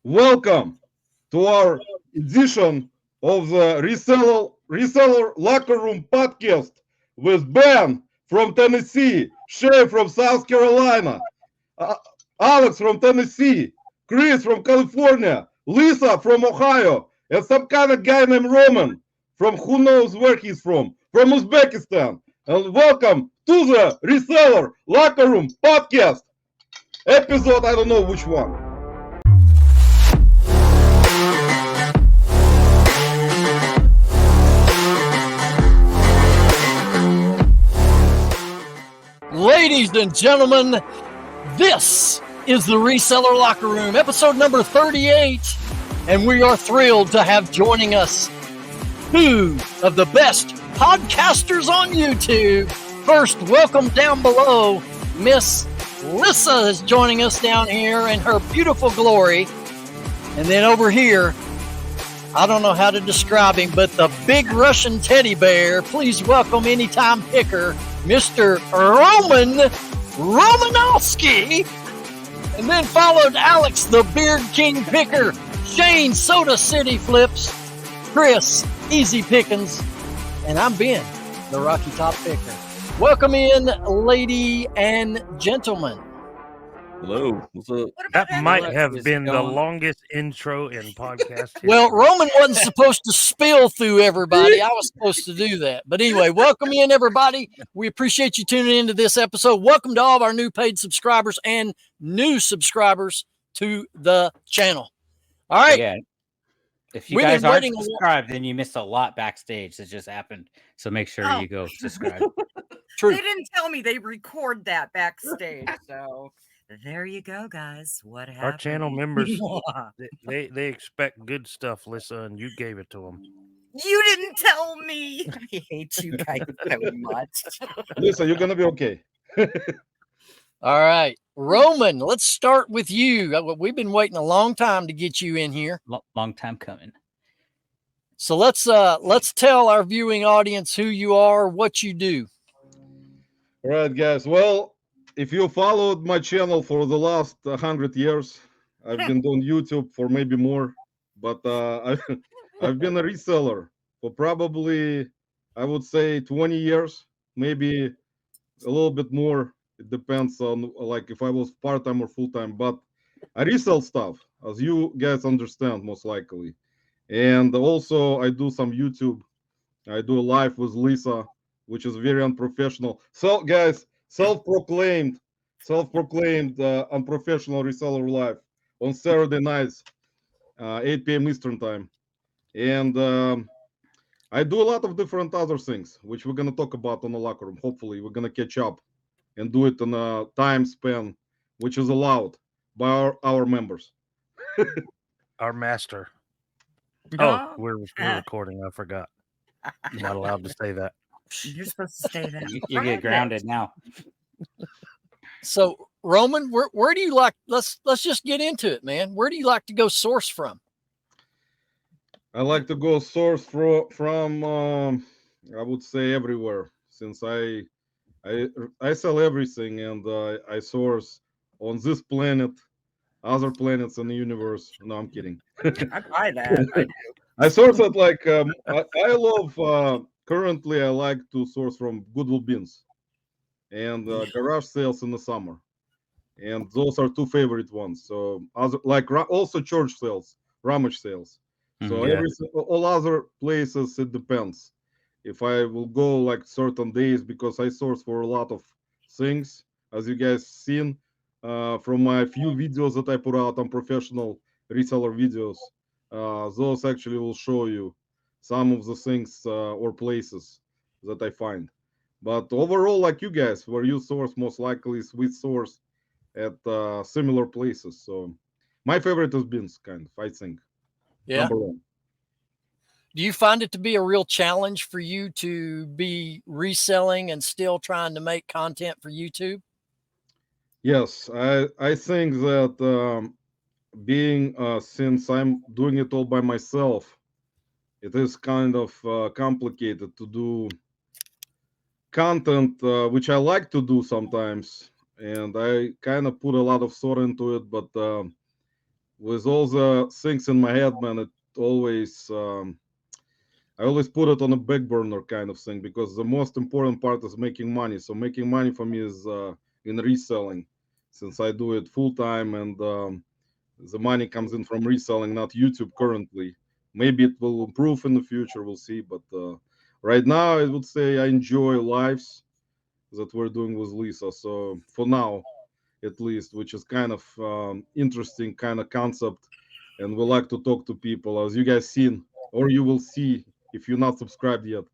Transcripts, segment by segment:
Welcome to our edition of the Reseller Locker Room podcast with Ben from Tennessee, Shay from South Carolina, uh, Alex from Tennessee, Chris from California, Lissa from Ohio, and some kind of guy named Roman from who knows where he's from Uzbekistan. And welcome to the Reseller Locker Room podcast episode. I don't know which one. Ladies and gentlemen, this is the Reseller Locker Room, episode number 38, and we are thrilled to have joining us two of the best podcasters on YouTube. First, welcome down below, Miss Lissa is joining us down here in her beautiful glory. And then over here, I don't know how to describe him, but the big Russian teddy bear, please welcome anytime picker, Mr. Roman Romanowski. And then followed Alex, the Beard King picker, Shane, Soda City Flips, Chris, Easy Pickens, and I'm Ben, the Rocky Top picker. Welcome in, lady and gentlemen. Hello. What's up? That might have been the longest intro in podcast history. Well, Roman wasn't supposed to spill through everybody. I was supposed to do that. But anyway, welcome in, everybody. We appreciate you tuning into this episode. Welcome to all of our new paid subscribers and new subscribers to the channel. All right. Yeah. If you guys aren't subscribed, then you missed a lot backstage that just happened. So make sure you go subscribe. True. They didn't tell me they record that backstage. So there you go, guys. What happened? Our channel members, they expect good stuff, Lissa, and you gave it to them. You didn't tell me. I hate you guys so much. Lisa, you're going to be okay. All right. Roman, let's start with you. We've been waiting a long time to get you in here. Long time coming. So let's tell our viewing audience who you are, what you do. All right, guys. Well, if you followed my channel for the last 100 years, I've been doing YouTube for maybe more, but I've been a reseller for probably, I would say 20 years, maybe a little bit more. It depends on like if I was part-time or full-time, but I resell stuff, as you guys understand, most likely. And also I do some YouTube. I do a live with Lissa, which is very unprofessional. So guys, self-proclaimed unprofessional reseller live on Saturday nights, 8 p.m. Eastern time. And I do a lot of different other things, which we're going to talk about on the locker room. Hopefully we're going to catch up and do it in a time span which is allowed by our members. Our master. Oh, we're recording. I forgot. I'm not allowed to say that. You're supposed to stay there. You get grounded now. So Roman, where do you like? Let's just get into it, man. Where do you like to go source from? I like to go source from I would say everywhere, since I sell everything, and I source on this planet, other planets in the universe. No, I'm kidding. I buy that. I do. I source it like I love. Currently, I like to source from Goodwill bins and garage sales in the summer, and those are two favorite ones. So other like also church sales, rummage sales. So all other places, it depends. If I will go like certain days, because I source for a lot of things, as you guys seen from my few videos that I put out on professional reseller videos, those actually will show you some of the things or places that I find. But overall, like you guys, where you source, most likely is we source at similar places. So my favorite is bins, kind of, I think. Yeah. Number one. Do you find it to be a real challenge for you to be reselling and still trying to make content for YouTube? Yes, I think that being since I'm doing it all by myself, it is kind of complicated to do content, which I like to do sometimes, and I kind of put a lot of thought into it, but with all the things in my head, man, it always I always put it on a back burner kind of thing, because the most important part is making money. So making money for me is in reselling, since I do it full time, and the money comes in from reselling, not YouTube currently. Maybe it will improve in the future, we'll see. But right now, I would say I enjoy lives that we're doing with Lissa. So for now, at least, which is kind of interesting kind of concept, and we like to talk to people, as you guys seen, or you will see if you're not subscribed yet.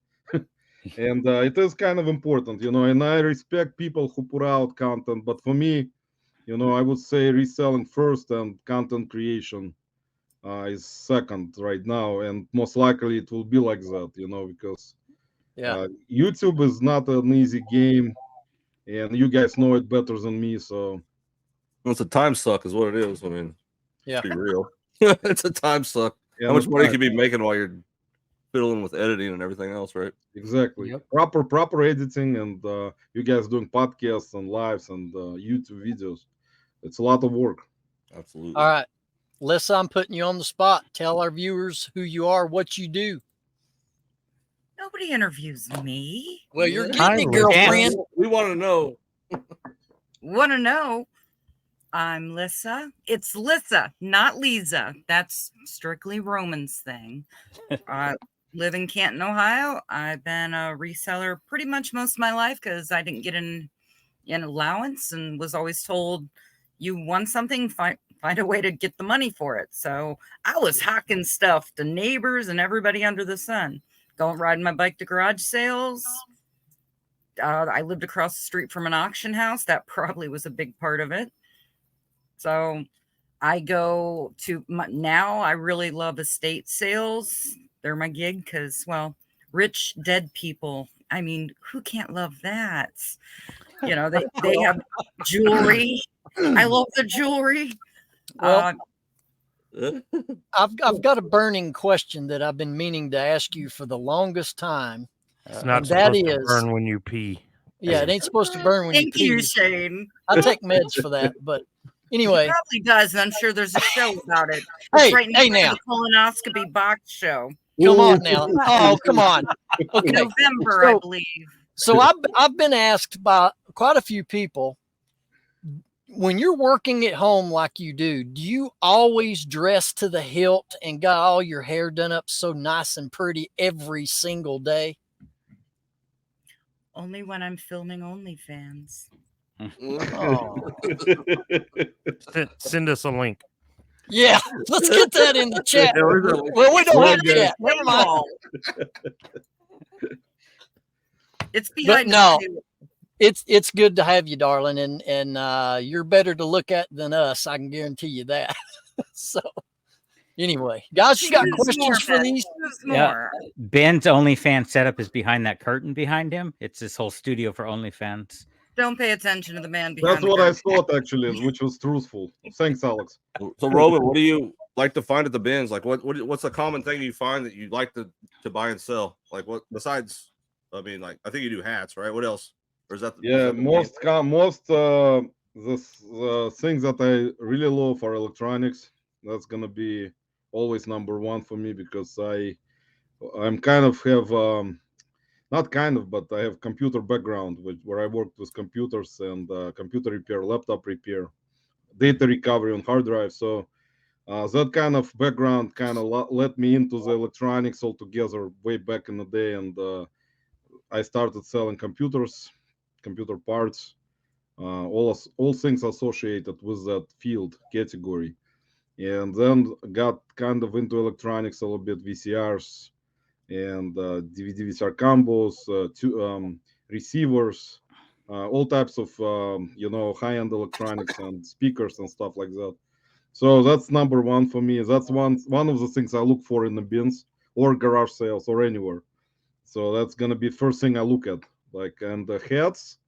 And it is kind of important, and I respect people who put out content, but for me, I would say reselling first and content creation is second right now, and most likely it will be like that, because YouTube is not an easy game, and you guys know it better than me. So it's a time suck, is what it is. I mean, yeah, be real. It's a time suck. Yeah, how much money can you be making while you're fiddling with editing and everything else, right? Exactly. Yep. Proper editing, and you guys doing podcasts and lives and YouTube videos. It's a lot of work. Absolutely. All right, Lissa, I'm putting you on the spot. Tell our viewers who you are, what you do. Nobody interviews me. Well, you're getting it, girlfriend. We want to know. Want to know? I'm Lissa. It's Lissa, not Lisa. That's strictly Roman's thing. Live in Canton, Ohio. I've been a reseller pretty much most of my life because I didn't get an allowance and was always told, you want something, find a way to get the money for it. So I was hawking stuff to neighbors and everybody under the sun. Going riding my bike to garage sales. I lived across the street from an auction house. That probably was a big part of it. So I go to now I really love estate sales. They're my gig because, well, rich dead people. I mean, who can't love that? They have jewelry. I love the jewelry. Well, I've got a burning question that I've been meaning to ask you for the longest time. It's not supposed to burn when you pee. Yeah, it ain't supposed to burn when you pee. Thank you, Shane. I take meds for that, but anyway. It probably does, and I'm sure there's a show about it. Hey, right now, now. The colonoscopy box show. Come on now. Oh, come on. Okay. November, I believe. So I've been asked by quite a few people, when you're working at home like you do you always dress to the hilt and got all your hair done up so nice and pretty every single day? Only when I'm filming OnlyFans. Oh. Send us a link. Yeah, let's get that in the chat. Well, we don't have chat. Never mind. It's behind. But no, it's good to have you, darling, and you're better to look at than us. I can guarantee you that. So, anyway, guys, you got questions for these? Yeah. Ben's OnlyFans setup is behind that curtain behind him. It's this whole studio for OnlyFans. Don't pay attention to the man behind. That's what I thought, actually, which was truthful. Thanks, Alex. So, Roman, what do you like to find at the bins? Like, what's a common thing you find that you like to buy and sell? Like, what besides? I mean, like, I think you do hats, right? What else? Or is that? Most the things that I really love are electronics. That's gonna be always number one for me, because I'm kind of have not kind of, but I have computer background, where I worked with computers and computer repair, laptop repair, data recovery on hard drive. So that kind of background kind of led me into the electronics altogether way back in the day, and I started selling computers, computer parts, all things associated with that field category, and then got kind of into electronics a little bit, VCRs and DVD VCR combos, receivers, all types of high-end electronics and speakers and stuff like that. So that's number one for me. That's one of the things I look for in the bins or garage sales or anywhere. So that's gonna be first thing I look at. And the hats,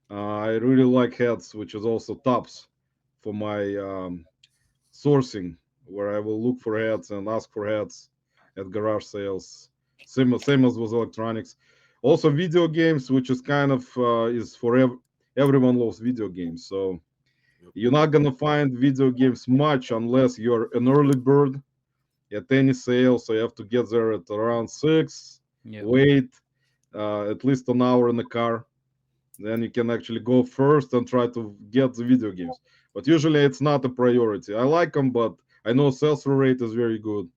I really like hats, which is also tops for my sourcing, where I will look for hats and ask for hats at garage sales. Same as with electronics. Also video games, which is kind of is for everyone loves video games. So You're not gonna find video games much unless you're an early bird at any sale. So you have to get there at around 6, wait at least an hour in the car. Then you can actually go first and try to get the video games. But usually it's not a priority. I like them, but I know sell-through rate is very good.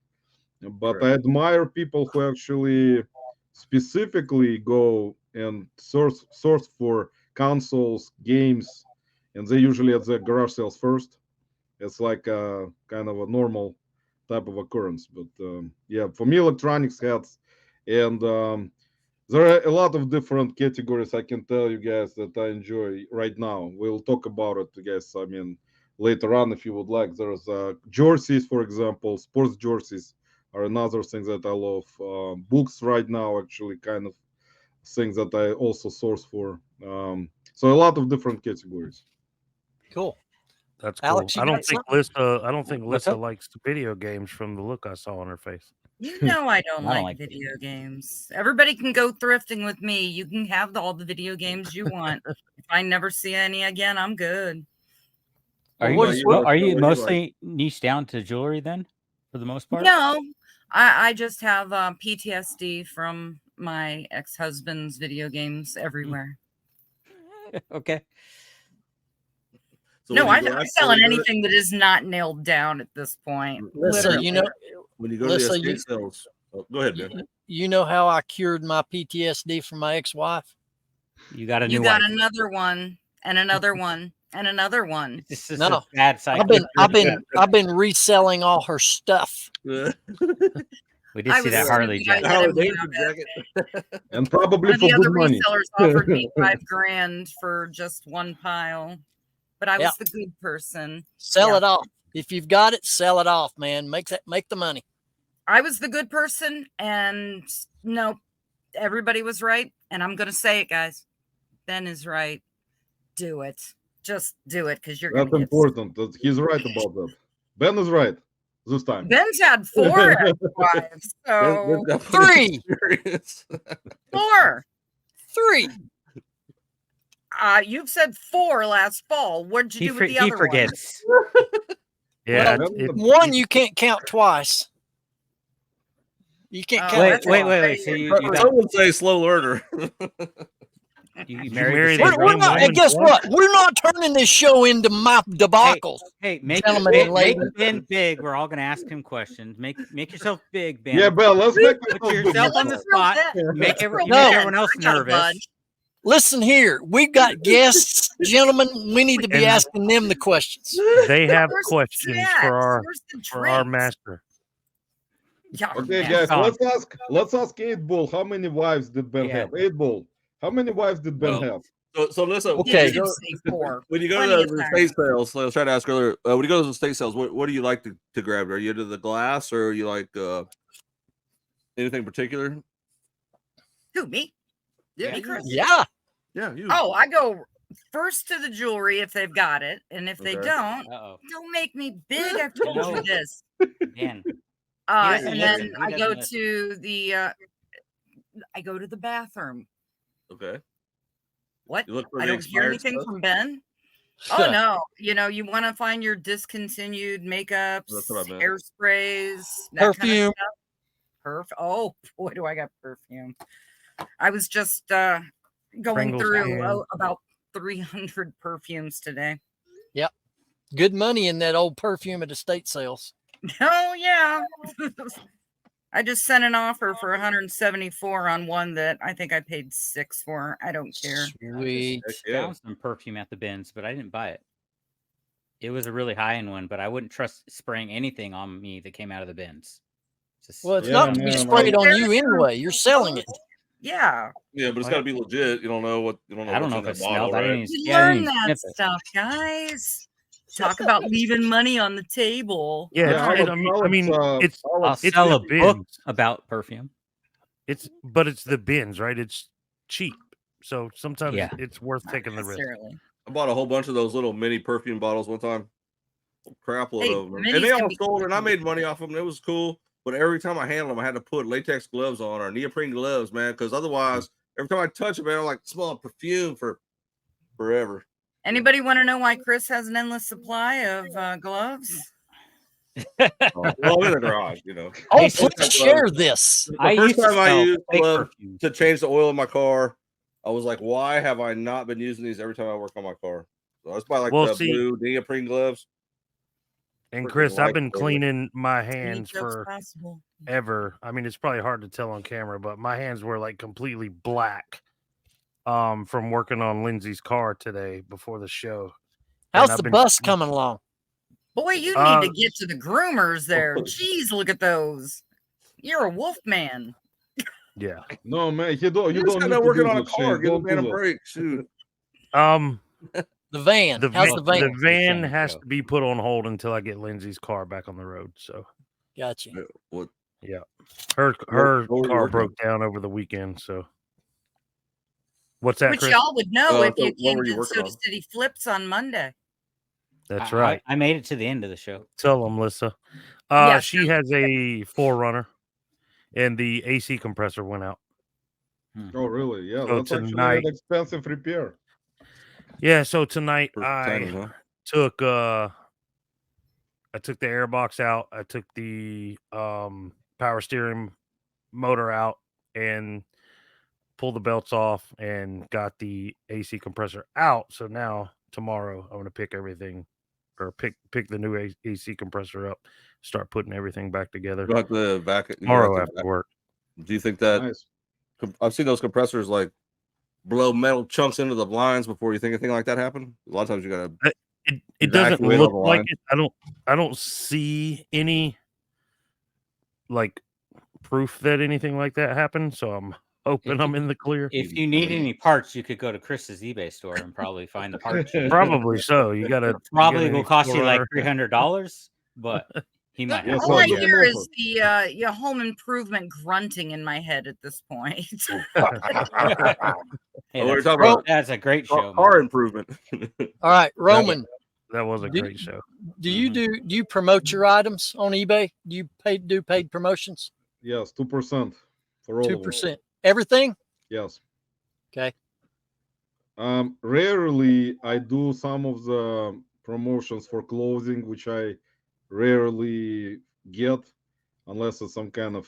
But I admire people who actually specifically go and source for consoles, games, and they usually at the garage sales first. It's like a kind of a normal type of occurrence. But yeah, for me, electronics hats, and there are a lot of different categories I can tell you guys that I enjoy right now. We'll talk about it, guys. I mean, later on if you would like. There's jerseys, for example, sports jerseys are another thing that I love. Books right now, actually, kind of things that I also source for. So a lot of different categories. Cool. That's cool. Alex, I don't think Lissa likes video games from the look I saw on her face. You know I don't like video games. Everybody can go thrifting with me. You can have all the video games you want. If I never see any again, I'm good. Are you mostly niche down to jewelry then, for the most part? No, I just have PTSD from my ex-husband's video games everywhere. Okay. So no, I'm selling anything that is not nailed down at this point. Listen, you know, when you go to the estate sales, go ahead, man. You know how I cured my PTSD from my ex-wife? You got another one, and another one, and another one. This is a bad cycle. I've been reselling all her stuff. We did see that Harley jacket. And probably for the good other money. Resellers offered me $5,000 for just one pile. But I was the good person. Sell it off. If you've got it, sell it off, man. Make the money. I was the good person, and no, everybody was right. And I'm going to say it, guys. Ben is right. Do it. Just do it, because you're. That's important. He's right about that. Ben is right this time. Ben's had 4 ex-wives, so 3, 4, 3. You've said 4 last fall. What did you do with the other one? He forgets. Yeah, one you can't count twice. You can't count. Wait. So you someone say slow learner. You married we're not, and guess what? We're not turning this show into my debacles. Hey, make Ben big. We're all going to ask him questions. Make yourself big, Ben. Yeah, Ben, let's make put yourself on the spot. Make everyone else nervous. Listen here, we've got guests, gentlemen. We need to be asking them the questions. They have questions for our master. Okay, guys, let's ask 8-Ball. How many wives did Ben have? 8-Ball. How many wives did Ben have? So listen. Okay. When you go to the estate sales, I was trying to ask earlier. When you go to the estate sales, what do you like to grab? Are you into the glass, or are you like anything particular? Who, me? Yeah. You. Oh, I go first to the jewelry if they've got it, and if they don't make me big. I've told you this. Man. And then I go to the bathroom. Okay. What? I don't hear anything from Ben. Oh no! You want to find your discontinued makeups, hairsprays, perfume. Kind of oh boy, do I got perfume! I was just going through about 300 perfumes today. Yep, good money in that old perfume at estate sales. Oh yeah. I just sent an offer for 174 on one that I think I paid 6 for. I don't care. Sweet. I found some perfume at the bins, but I didn't buy it. It was a really high-end one, but I wouldn't trust spraying anything on me that came out of the bins. Well, it's not to be sprayed on you anyway. You're selling it. Yeah. Yeah, but it's got to be legit. You don't know what. I don't know if it smelled. Right? Learn that stuff, guys. Talk about leaving money on the table. Yeah, I mean, it's sell a book about perfume. It's the bins, right? It's cheap, so sometimes it's worth taking the risk. I bought a whole bunch of those little mini perfume bottles one time. Crap load of them, and they all sold, and I made money off them. It was cool, but every time I handled them, I had to put latex gloves on or neoprene gloves, man, because otherwise, every time I touch it, man, I'm like smell perfume for forever. Anybody want to know why Chris has an endless supply of gloves? Well, I'm in the garage, you know. Oh, Hey, please share this. The I first used to time I smell used fake gloves perfume. to change the oil in my car, I was like, why have I not been using these every time I work on my car? So that's why like Well, the see- blue neoprene gloves. And Freaking Chris, I've been lifesaver. cleaning my Any hands gloves for possible? ever. I mean, it's probably hard to tell on camera, but my hands were like completely black from working on Lindsay's car today before the show. How's I've the been- bus coming along? Boy, you need to get to the groomers there. Jeez, look at those. You're a wolf man. Yeah. No, man, you don't You're need to working do on a that, car. Shane. Give the Don't man do a that. break. Shoot. The van. How's the van? The van Shane, has go. to be put on hold until I get Lindsay's car back on the road. So Gotcha. What? her what were you car working on? broke down over the weekend. So what's that, Which Chris? y'all would know if so you what came were you to the working Soda on? City Flips on Monday. That's right. I made it to the end of the show. Tell them, Lissa. Yes. She has a 4Runner, and the AC compressor went out. Oh, really? Yeah, So that's actually tonight- an expensive repair. Yeah. So tonight For I timing, huh? took the air box out. I took the power steering motor out and pulled the belts off and got the AC compressor out. So now tomorrow I'm gonna pick everything or pick the new AC compressor up, start putting everything back together You have to back it tomorrow after work. Do you think that Nice. I've seen those compressors like blow metal chunks into the blinds before you think anything like that happened? A lot of times you gotta It doesn't evacuate look all the like lines. it. I don't see any like proof that anything like that happened. So I'm hoping I'm in the clear. If you need any parts, you could go to Chris's eBay store and probably find the parts. you need. Probably so. You gotta Probably get will any cost you like 4Runner. $300, but he might have. Yes, All I sir. hear is the your home improvement grunting in my head at this point. Hey, Oh, we're that's, talking great. about That's a great show. car man. improvement. All right, Roman. That was a Do- great show. Do you promote your do on eBay? Do you do paid promotions? Yes, 2% for all of them. 2%. Everything? Yes. Okay. Rarely I do some of the promotions for clothing, which I rarely get unless it's some kind of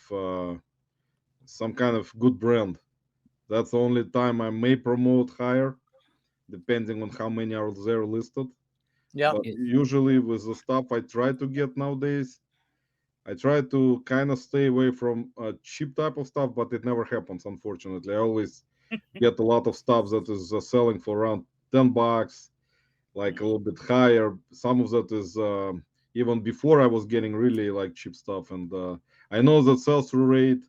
good brand. That's the only time I may promote higher, depending on how many are there listed. Yeah. But usually with the stuff I try to get nowadays, I try to kind of stay away from cheap type of stuff, but it never happens, unfortunately. I always get a lot of stuff that is selling for around $10, like a little bit higher. Some of that is even before I was getting really like cheap stuff. And I know that sales through rate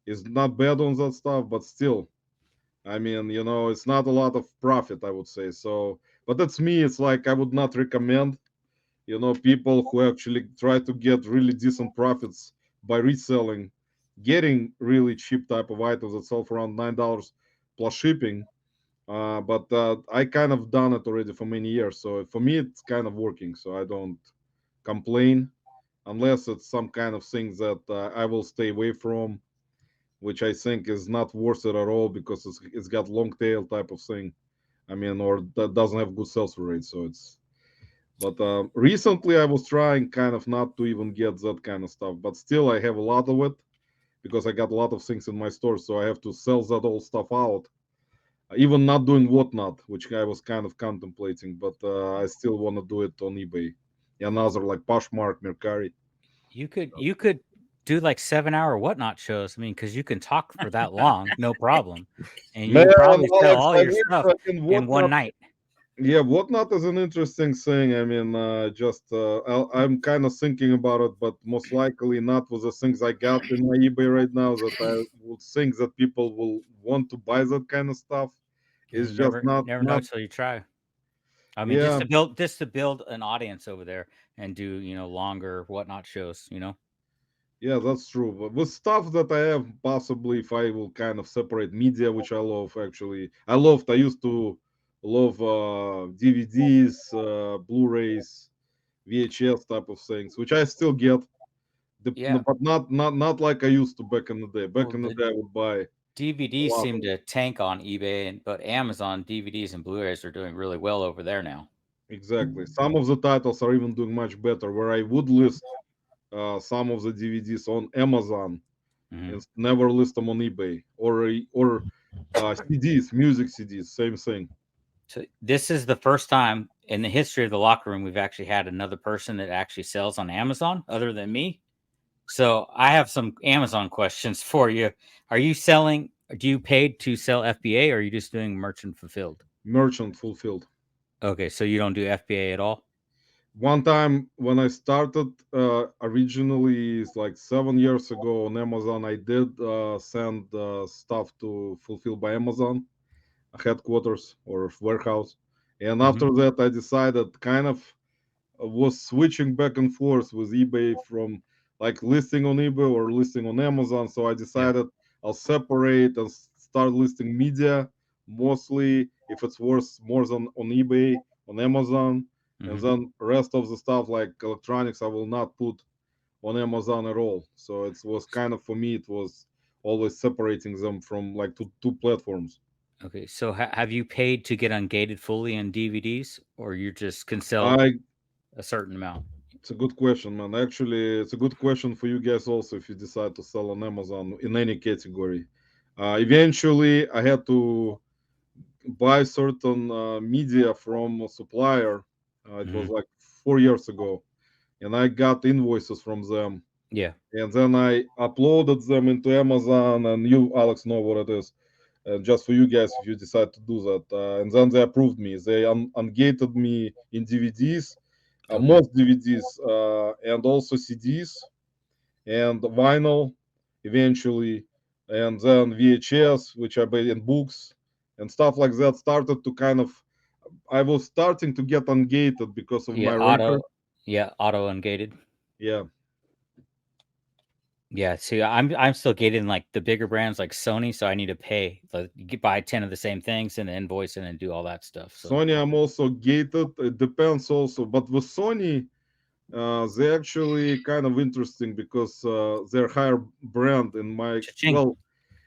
is not bad on that stuff, but still, I mean, it's not a lot of profit, I would say. So, but that's me. It's like I would not recommend, people who actually try to get really decent profits by reselling, getting really cheap type of items that sell for around $9 plus shipping. But I kind of done it already for many years. So for me, it's kind of working. So I don't complain unless it's some kind of things that I will stay away from, which I think is not worth it at all because it's got long tail type of thing. I mean, or that doesn't have good sales rate. So it's, but recently I was trying kind of not to even get that kind of stuff, but still I have a lot of it because I got a lot of things in my store. So I have to sell that old stuff out, even not doing whatnot, which I was kind of contemplating, but I still want to do it on eBay. Another like Poshmark, Mercari. You could do like 7-hour whatnot shows. I mean, because you can talk for that long, no problem, and you Man, probably sell Alex, all I your wish stuff I can in whatnot- one night. Yeah, whatnot is an interesting thing. I mean, I'm kind of thinking about it, but most likely not with the things I got in my eBay right now. That I would think that people will want to buy that kind of stuff. It's You just never know not. until you try. I mean, Yeah, just to build an audience over there and do longer whatnot shows. yeah, that's true. But with stuff that I have, possibly if I will kind of separate media, which I love actually. I used to love DVDs, Blu-rays, VHS type of things, which I still get. Yeah. But not like I used to back in the day. Back Well, in the day, I would buy DVDs Wow. seem to tank on eBay, but Amazon DVDs and Blu-rays are doing really well over there now. Exactly. Some of the titles are even doing much better. Where I would list some of the DVDs on Amazon Mhm. and never list them on eBay or CDs, music CDs, same thing. So this is the first time in the history of the locker room we've actually had another person that actually sells on Amazon other than me. So I have some Amazon questions for you. Are you selling? Do you paid to sell FBA, or are you just doing merchant fulfilled? Merchant fulfilled. Okay, so you don't do FBA at all? One time when I started originally, it's like 7 years ago on Amazon, I did send stuff to Fulfill by Amazon headquarters or warehouse. And after that, I decided kind of was switching back and forth with eBay from like listing on eBay or listing on Amazon. So I decided I'll separate and start listing media mostly if it's worth more than on eBay, on Amazon. And then rest of the stuff like electronics, I will not put on Amazon at all. So it was kind of, for me, it was always separating them from like two platforms. Okay, so have you paid to get ungated fully in DVDs, or you just can sell I a certain amount? It's a good question, man. Actually, it's a good question for you guys also if you decide to sell on Amazon in any category. Eventually, I had to buy certain media from a supplier. It was like 4 years ago, and I got invoices from them. Yeah. And then I uploaded them into Amazon, and you, Alex, know what it is. And just for you guys, if you decide to do that, and then they approved me. They ungated me in DVDs, most DVDs, and also CDs and vinyl eventually, and then VHS, which I made in books and stuff like that. Started to kind of, I was starting to get ungated because of my record. Auto ungated. Yeah. Yeah, see, I'm still gated in like the bigger brands like Sony, so I need to pay. Like, you buy 10 of the same things and invoice and do all that stuff. So Sony, I'm also gated. It depends also, but with Sony, they're actually kind of interesting because they're higher brand in my Cha-ching. well,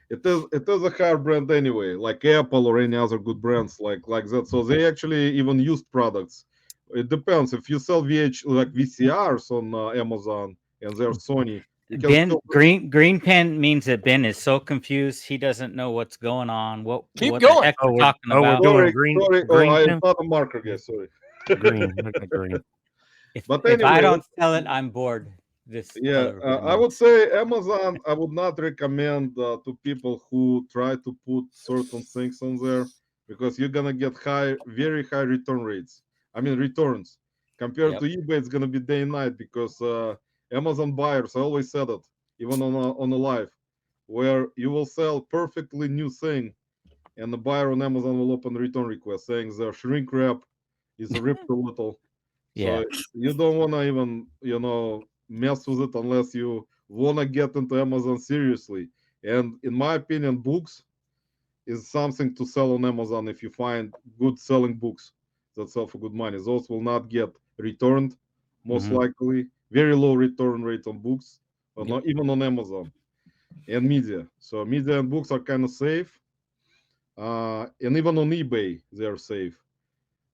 it is a higher brand anyway, like Apple or any other good brands like that. So they actually even used products. It depends if you sell like VCRs on Amazon and they're Sony. You can Ben still Green Pen means that Ben is so confused he doesn't know what's going on. Keep what going. the heck Oh, we're talking we're about? doing sorry, green. sorry. Green I'm pen? not a marker guy. Sorry. Green. Okay, green. If But I anyway, don't sell it, I'm bored. This yeah, color I would say Amazon, I would not recommend to people who try to put certain things on there because you're gonna get very high return rates. I mean returns compared to eBay, it's gonna be day and night because Amazon buyers, I always said it, even on a live, where you will sell perfectly new thing, and the buyer on Amazon will open a return request saying their shrink wrap is ripped a little. Yeah. So you don't want to even, mess with it unless you want to get into Amazon seriously. And in my opinion, books is something to sell on Amazon if you find good selling books that sell for good money. Those will not get returned, most likely. Very low return rate on books, but not even on Amazon and media. So media and books are kind of safe. And even on eBay, they're safe.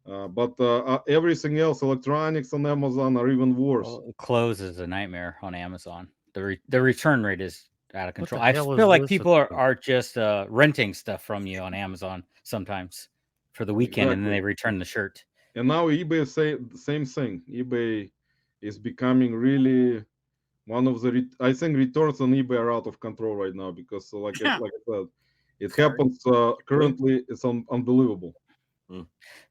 But everything else, electronics on Amazon, are even worse. Well, clothes is a nightmare on Amazon. The return rate is out of control. the I hell feel is like this? people are just renting stuff from you on Amazon sometimes for the weekend, and then they return the shirt. And now eBay say the same thing. eBay is becoming really one of the. I think returns on eBay are out of control right now because, like I said, it happens currently. It's unbelievable.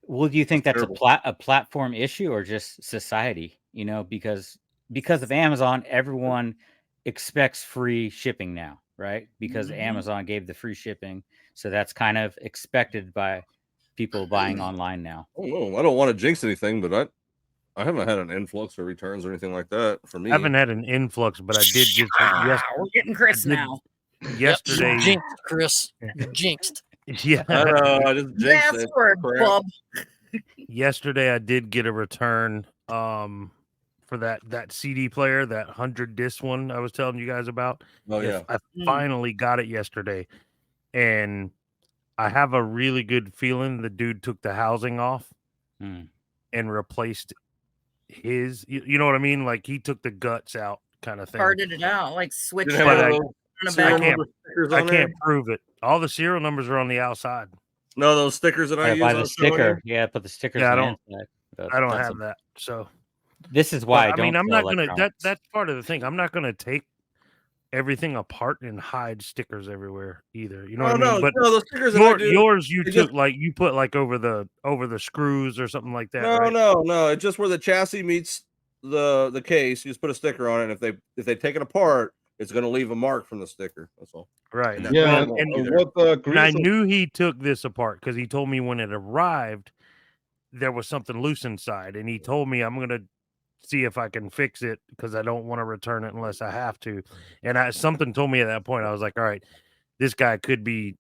Well, do you think that's terrible. a platform issue or just society? Because of Amazon, everyone expects free shipping now, right? Because Amazon gave the free shipping, so that's kind of expected by people buying online now. Oh no, I don't want to jinx anything, but I haven't had an influx or returns or anything like that for me. I haven't had an influx, but I did just We're getting Chris now. yesterday. Yep, jinxed, Chris. You're jinxed. Yeah, I know, I just jinxed That's it. for Crap. Bub. yesterday I did get a return for that CD player, that 100 disc one I was telling you guys about. Oh yeah. I finally got it yesterday, and I have a really good feeling the dude took the housing off Hmm. and replaced his. You know what I mean? Like he took the guts out, kind of thing. Parted it out, like switched Didn't have But one out of I- those on the serial back. number stickers I on there? can't prove it. All the serial numbers are on the outside. No, those stickers that I Yeah, use. by I the was showing you? sticker. Yeah, put the stickers Yeah, I on the don't- inside. I don't That's have that. So This is why but, I don't. I'm sell not gonna. electronics. That's part of the thing. I'm not gonna take everything apart and hide stickers everywhere either. You know what I mean? But no, those stickers that I do. yours, you they took just- like you put like over the screws or something like that. No, right? no. It's just where the chassis meets the case. You just put a sticker on it. And if they take it apart, it's going to leave a mark from the sticker. That's all. Right. And that's Yeah, normal and either. what And I Chris knew he took this apart because he told me when it arrived there was something loose inside, and he told me I'm gonna see if I can fix it because I don't want to return it unless I have to. And something told me at that point, I was like, all right, this guy could be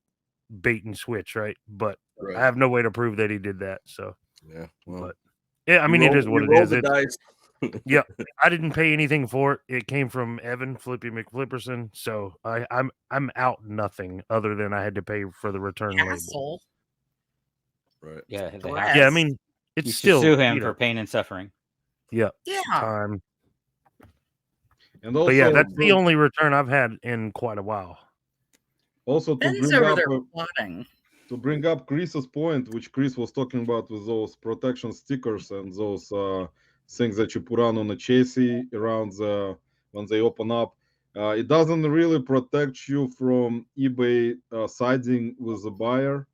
bait and switch, right? But Right. I have no way to prove that he did that. So Yeah. Well, but yeah, I mean, it is what it rolled is. the It's, dice. yeah, I didn't pay anything for it. It came from Evan Flippy McFlipperson, so I'm out nothing other than I had to pay for the return label. Asshole. Right. Yeah, the Stress. house. Yeah, I mean, it's You should still sue him you for know, pain and suffering. Yeah. time. and also But yeah, that's the only return I've had in quite a while. also to Ben's bring over up there plotting. to bring up Chris's point, which Chris was talking about with those protection stickers and those things that you put on the chassis around when they open up. It doesn't really protect you from eBay siding with the buyer.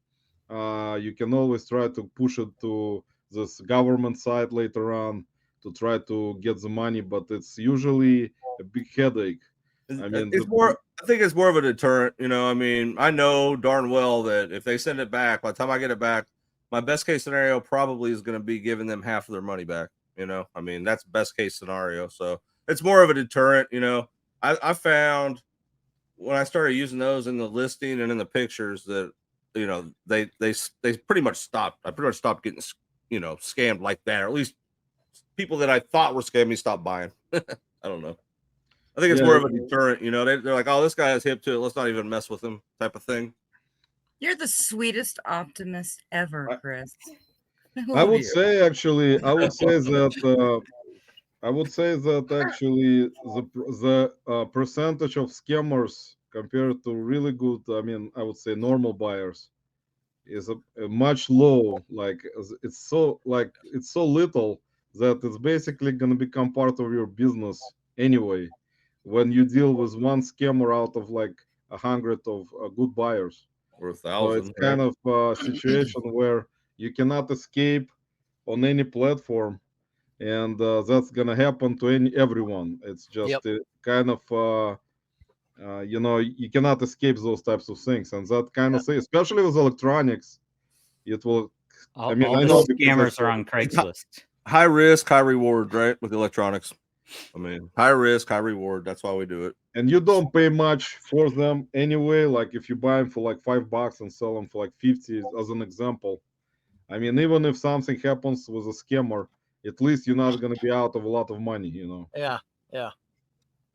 You can always try to push it to this government site later on to try to get the money, but it's usually a big headache. I mean, it's more. I think it's more of a deterrent. You know, I mean, I know darn well that if they send it back, by the time I get it back, my best case scenario probably is going to be giving them half of their money back. You know, I mean, that's best case scenario. So it's more of a deterrent. You know, I found when I started using those in the listing and in the pictures that they pretty much stopped. I pretty much stopped getting scammed like that, or at least people that I thought were scamming me stopped buying. I don't know. I think it's more of a deterrent, they're like, oh, this guy is hip to it. Let's not even mess with him type of thing. You're the sweetest optimist ever, Chris. I would say actually, I would say that actually the percentage of scammers compared to really good, I mean, I would say normal buyers is a much low. Like it's so little that it's basically going to become part of your business anyway. When you deal with one scammer out of like 100 of good buyers, Or so it's 1,000. kind of a situation where you cannot escape on any platform, and that's gonna happen to everyone. It's just kind of you cannot escape those types of things, and that kind of thing, especially with electronics, it will. All I mean, I the know because scammers are on Craigslist. High risk, high reward, right? With electronics. I mean, high risk, high reward. That's why we do it. And you don't pay much for them anyway. Like if you buy them for like $5 and sell them for like 50, as an example. I mean, even if something happens with a scammer, at least you're not going to be out of a lot of money, Yeah. Yeah,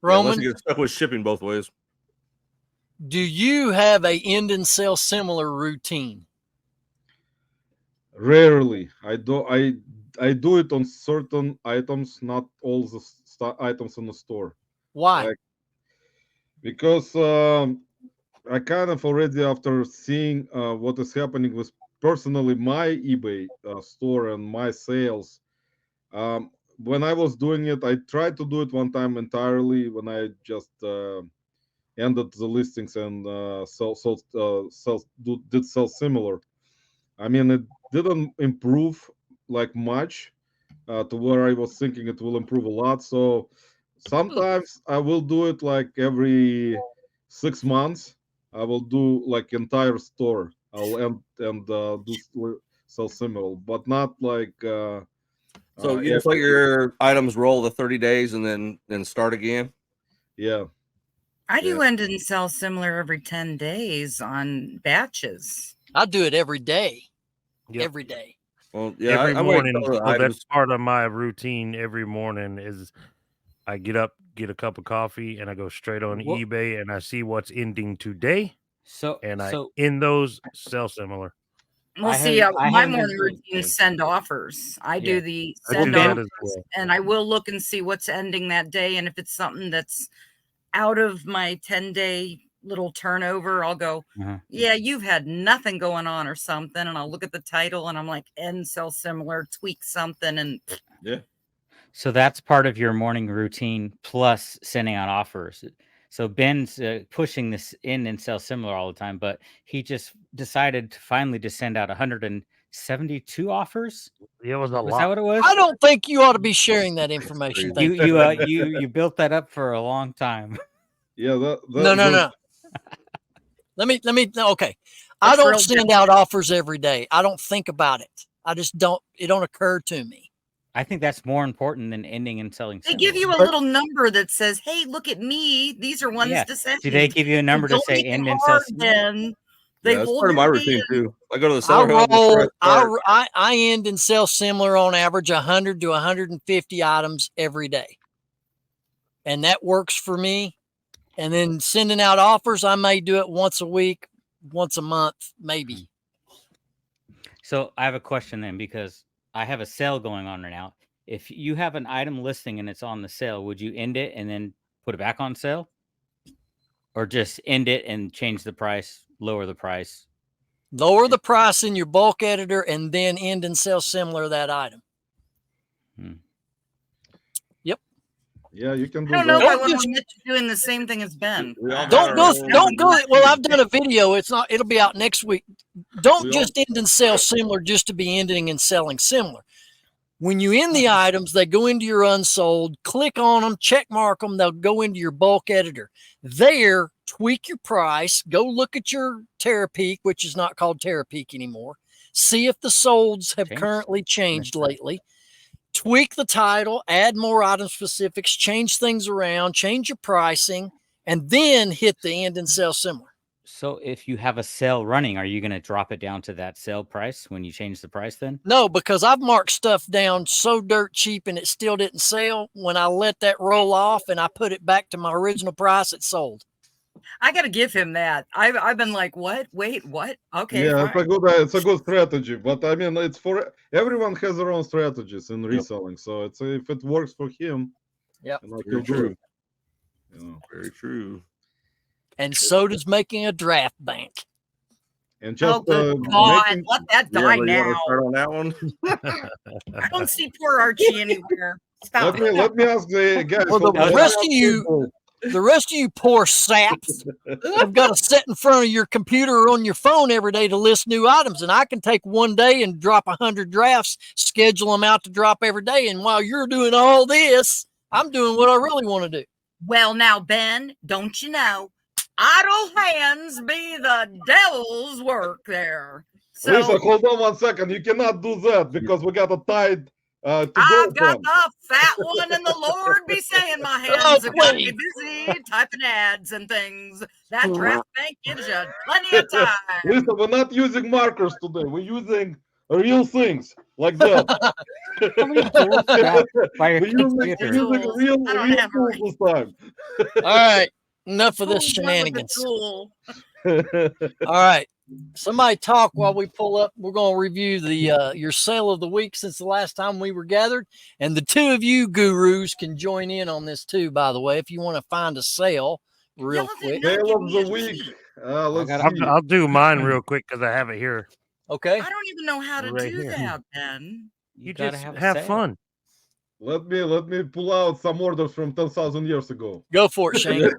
Roman, unless you get stuck with shipping both ways. do you have a end and sell similar routine? Rarely. I do it on certain items, not all the items in the store. Why? Like, because I kind of already, after seeing what is happening with personally my eBay store and my sales, when I was doing it, I tried to do it one time entirely when I just ended the listings and did sell similar. I mean, it didn't improve like much to where I was thinking it will improve a lot. So sometimes I will do it like every 6 months. I will do like entire store. I'll do sell similar, but not like. So you just let your items roll the 30 days and then start again. Yeah. I do end and sell similar every 10 days on batches. I do it every day. Yep. Every day. Well, yeah, Every I wait morning. until the So that's items. part of my routine every morning is I get up, get a cup of coffee, and I go straight on What- eBay and I see what's ending today. So and so in those sell similar. Well, I see, have- I my haven't been morning doing routine it. is send offers. I Yeah. do the I do send that offers, as well. and I will look and see what's ending that day. And if it's something that's out of my 10-day little turnover, I'll go, Uh-huh. yeah, you've had nothing going on or something. And I'll look at the title and I'm like, end sell similar, tweak something. And Yeah. So that's part of your morning routine plus sending out offers. So Ben's pushing this in and sell similar all the time, but he just decided to finally to send out 172 offers. It was a Was lot. that what it was? I don't think you ought to be sharing that information. crazy. Thank you. You built that up for a long time. Yeah, No. Let me. Okay, I That's don't real send out offers every day. I don't think about it. I just don't. It don't occur to me. I think that's more important than ending and selling. they similar. give you a little number that says, hey, look at me. These are ones Yeah. to send. Do they give you a number to Don't say make it end and sell? hard, then they Yeah, that's hold part of my your routine hand. too. I go to the I seller hub before roll. I start. I end and sell similar on average 100 to 150 items every day, and that works for me. And then sending out offers, I may do it once a week, once a month, maybe. So I have a question then, because I have a sale going on right now. If you have an item listing and it's on the sale, would you end it and then put it back on sale? Or just end it and change the price, lower the price? Lower the price in your bulk editor and then end and sell similar that item. Yeah, you can do I don't know that. if I want to admit to doing the same thing as Ben. We all got Don't our go. own- Don't go. Well, I've done a video. It'll be out next week. Don't We just end and sell similar just to be ending and selling similar. When you end the items, they go into your unsold. Click on them, check mark them. They'll go into your bulk editor. There, tweak your price. Go look at your Terapeak, which is not called Terapeak anymore. See if the solds have currently changed lately. Tweak the title, add more item specifics, change things around, change your pricing, and then hit the end and sell similar. So if you have a sale running, are you going to drop it down to that sale price when you change the price then? No, because I've marked stuff down so dirt cheap and it still didn't sell. When I let that roll off and I put it back to my original price, it sold. I got to give him that. I've been like, what? Wait, what? Okay, Yeah, fine. it's a good strategy. But I mean, it's for everyone has their own strategies in reselling. So it's if it works for him, Yep. and like Very he'll do true. it. You know, Very true. And so does making a draft bank. and just Oh, good God, making, let that Yeah, die but you want now. to start on that one? I don't see poor Archie anywhere. Stop let me ask the guys. Well, hold the on, rest let of me ask you, the rest of you poor saps have got to sit in front of your computer or on your phone every day to list new items. And I can take one day and drop 100 drafts, schedule them out to drop every day. And while you're doing all this, I'm doing what I really want to do. Well, now, Ben, don't you know, idle hands be the devil's work there. So Lisa, hold on 1 second. You cannot do that because we got a tied to go I've got from. the fat one, and the Lord be saying my hands have got to be busy typing ads and things. That draft bank gives you plenty of time. Listen, we're not using markers today. We're using real things like that. How many tools strapped by your we're using computer? real I don't have a tools this time. All right. Enough of this Who's one with the shenanigans. tool? All right. Somebody talk while we pull up. We're going to review the your sale of the week since the last time we were gathered. And the two of you gurus can join in on this too, by the way, if you want to find a sale real quick. Sale of the week. Let's see. I'll do mine real quick because I have it here. Okay. I don't even know how to Right do here. that, Ben. You gotta just have a have sale. fun. Let me pull out some orders from 10,000 years ago. Go for it, Shane.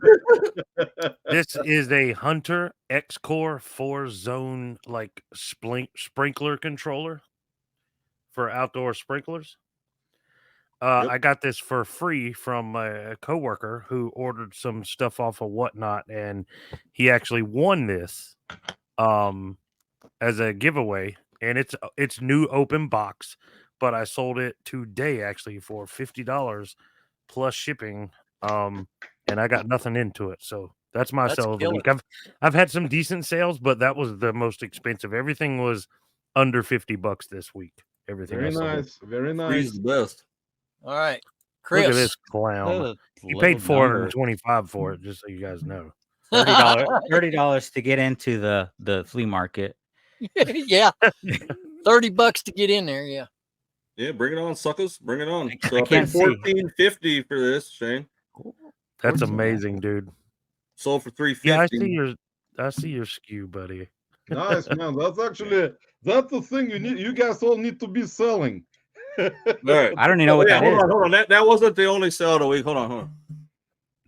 This is a Hunter X-Core 4-zone like sprinkler controller for outdoor sprinklers. Yep. I got this for free from a coworker who ordered some stuff off of Whatnot, and he actually won this as a giveaway. And it's new open box, but I sold it today actually for $50 plus shipping. And I got nothing into it, so that's my That's sale of the killer. week. I've had some decent sales, but that was the most expensive. Everything was under $50 this week. Everything Very I sold. nice. Very Free's nice. the best. All right. Look at Chris. this clown. He paid $425 for it, just so you guys know. $30 to get into the flea market. Yeah, $30 to get in there. Yeah. Yeah, bring it on, suckers. Bring it on. I So I paid can't see. $14.50 for this, Shane. That's amazing, dude. Sold for $3.50. Yeah, I see your skew, buddy. Nice, man. That's the thing you need. You guys all need to be selling. All right. I don't even know what that is. Hold on. That wasn't the only sale of the week. Hold on.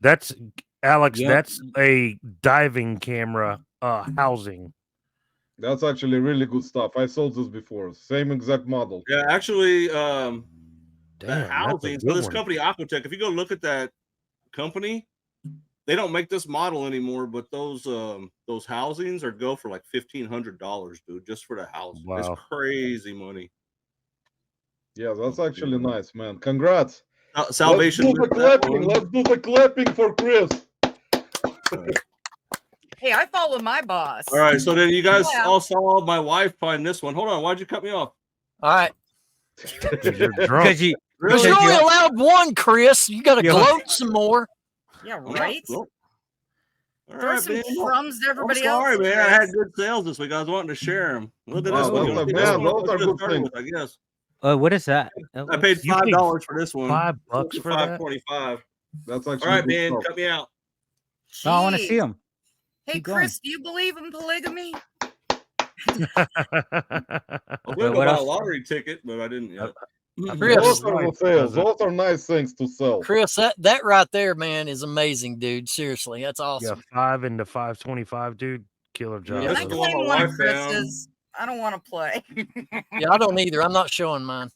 That's Alex. Yep. That's a diving camera housing. That's actually really good stuff. I sold this before. Same exact model. Yeah, actually, Damn, the that's a housing. So good this one. company, Aquatech, if you go look at that company, they don't make this model anymore, but those housings go for like $1,500, dude, just for the house. Wow. It's crazy money. Yeah, that's actually nice, man. Congrats. Salvation. Let's do the clapping. Let's do the clapping for Chris. Hey, I follow my boss. All right, so then you guys Yeah. all saw my wife find this one. Hold on, why'd you cut me off? All right. 'Cause you're drunk. Because you Because you only allowed one, Chris. You got to Yeah. gloat some more. Yeah, right. Well, all Throw right, some man. crumbs to I'm everybody sorry, else. man. I had good sales this week. I was wanting to share them. Look at Wow, this one. those are- This man, one those I are should've good started things. with, I guess. what is that? I paid You paid $5 for this one. $5 for that? $5.25. That's All actually right, good man. stuff. Cut me out. No, I want to Jeez. see them. Hey, Keep going. Chris, do you believe in polygamy? I was going to what buy a else? lottery ticket, but I didn't yet. Chris. Those are the sales. Does it? Those are nice things to sell. Chris, that right there, man, is amazing, dude. Seriously, that's Yeah, awesome. 5 into 525, dude. Killer job. Yeah, Can I that's brother. the one claim my one of wife found. Chris's? I don't want to play. Yeah, I don't either. I'm not showing mine.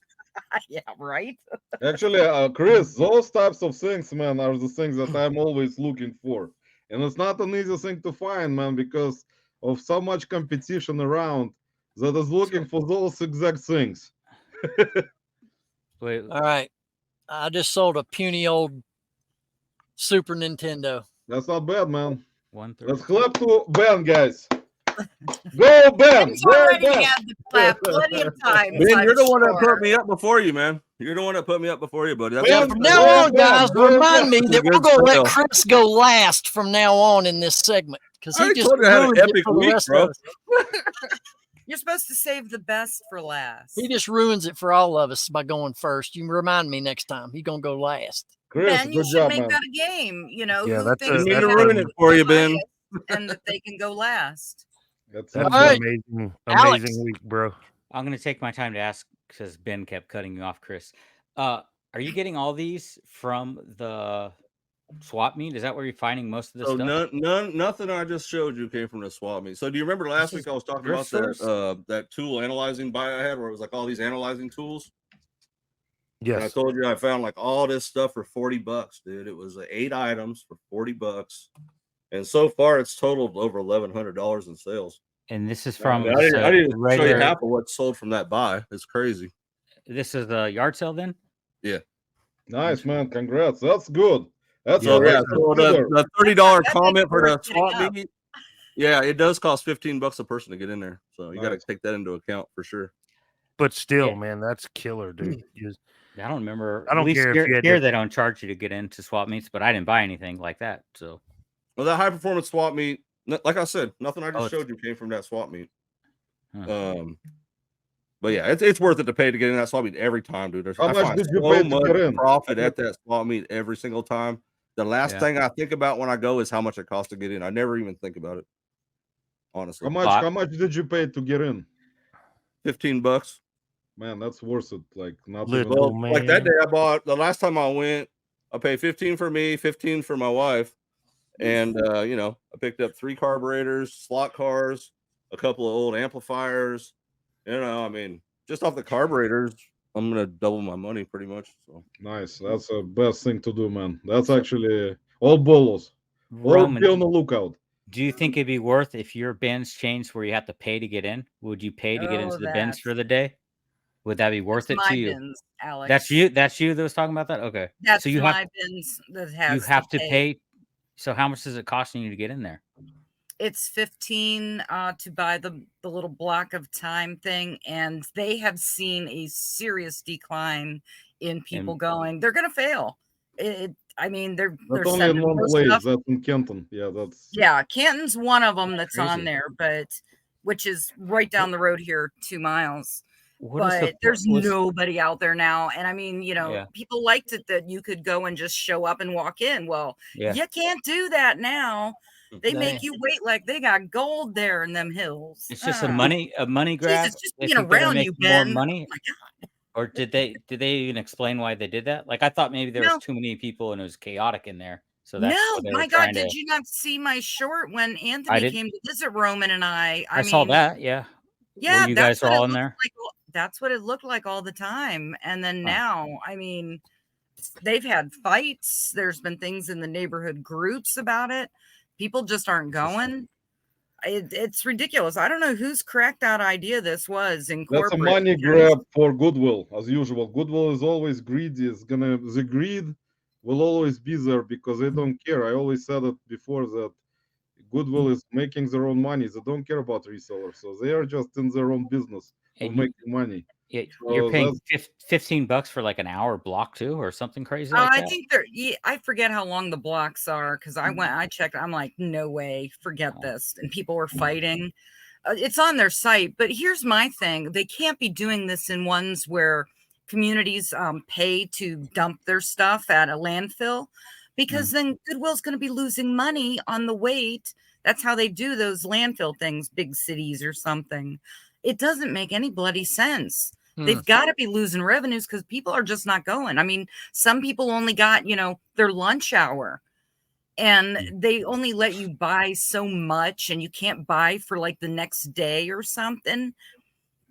Yeah, right. Actually, Chris, those types of things, man, are the things that I'm always looking for. And it's not an easy thing to find, man, because of so much competition around that is looking for those exact things. Wait, All right. I just sold a puny old Super Nintendo. That's not bad, man. 130. Let's clap to Ben, guys. Go, Ben! Ben's Go, already Ben! had the clap plenty of times. Ben, you're I'm the one that sure. put me up before you, man. You're the one that put me up before you, buddy. That's Ben, awesome. From now Go, on, Ben! guys, Go, remind me Ben! that we're Good going to let sale. Chris go last from now on in this segment because I he already just told you I had an ruins it epic for the week, rest bro. of us. You're supposed to save the best for last. He just ruins it for all of us by going first. You remind me next time. He's going to go last. Chris, Ben, you good should job, make man. that a game. You know, Yeah, who that's thinks a- they Need to have ruin the it for you, Ben. highest and that they can go last. That's That's All an right. amazing Alex. week, bro. I'm going to take my time to ask because Ben kept cutting you off, Chris. Are you getting all these from the swap meet? Is that where you're finding most of this So stuff? nothing I just showed you came from the swap meet. So do you remember last This week is I was talking thrift about stores? that tool analyzing buy I had where it was like all these analyzing tools? And I Yes. told you I found like all this stuff for $40, dude. It was 8 items for $40. And so far it's totaled over $1,100 in sales. And this is I from mean, just I a didn't show you regular. half of what sold from that buy. It's crazy. This is a yard sale then? Nice, man. Congrats. That's good. That's So what I yeah, so consider. the $30 That comment makes for the worth getting swap up. meet. Yeah, it does cost $15 a person to get in there. So you got to Nice. take that into account for sure. But still, Yeah. man, that's killer, dude. I don't remember. I don't At least care if here, you had here to- they don't charge you to get into swap meets, but I didn't buy anything like that. So Well, that high performance swap meet, like I said, nothing I Oh, just it's- showed you came from that swap meet. Huh. But yeah, it's worth it to pay to get in that swap meet every time, dude. How I much find did you so pay to much get in? profit at that swap meet every single time. The last Yeah. thing I think about when I go is how much it costs to get in. I never even think about it. Honestly, How much did you pay to get in? $15. Man, that's worth it. Like not Little even. Well, like that man. day I bought. The last time I went, I paid 15 for me, 15 for my wife, and I picked up 3 carburetors, slot cars, a couple of old amplifiers. I mean, just off the carburetors, I'm gonna double my money pretty much. So Nice. That's the best thing to do, man. That's actually all bolos. Or Roman, be on the lookout. do you think it'd be worth if your bins changed where you have to pay to get in? Would you pay to get into Oh, the bins that's- for the day? Would that be worth That's it to my you? bins, Alex. That's you. That's you that was talking about that. Okay. That's so you my have bins that has you have to pay. So how much is it costing you to get in there? It's 15 to buy the little block of time thing, and they have seen a serious decline in people going. They're going to fail. I mean, they're That's only in sending one more place. stuff. That's in Kenton. Yeah, that's Yeah, Canton's one of them that's on Crazy. there, but which is right down the road here, 2 miles. What is But there's what's- nobody out there now. And I mean, Yeah. people liked it that you could go and just show up and walk in. Well, Yeah. you can't do that now. They No. make you wait like they got gold there in them hills. It's just a Ah. money grab. Jesus, just They being think they're gonna around make you, more Ben. money. Oh my God. Or did they even explain why they did that? Like I thought maybe there No. was too many people and it was chaotic in there. So that's No, what they my were God, trying did to. you not see my short when Anthony did. came to visit Roman and I? I saw mean, that. Yeah. yeah, you that's guys are what it all in looked there. like. That's what it looked like all the time. And then Huh. now, I mean, they've had fights. There's been things in the neighborhood groups about it. People just aren't going. It's ridiculous. I don't know whose cracked out idea this was in That's a corporate. money grab for Goodwill, as usual. Goodwill is always greedy. The greed will always be there because they don't care. I always said it before that Goodwill is making their own money. They don't care about resellers, so they are just in their own business of And making money. Yeah, So you're paying $15 for like an hour block too, or something crazy like I that. think I forget how long the blocks are because I checked. I'm like, no way, forget this. And people were fighting. It's on their site, but here's my thing: they can't be doing this in ones where communities pay to dump their stuff at a landfill, because then Goodwill's going to be losing money on the weight. That's how they do those landfill things, big cities or something. It doesn't make any bloody sense. They've got to be losing revenues because people are just not going. I mean, some people only got, their lunch hour and they only let you buy so much and you can't buy for like the next day or something.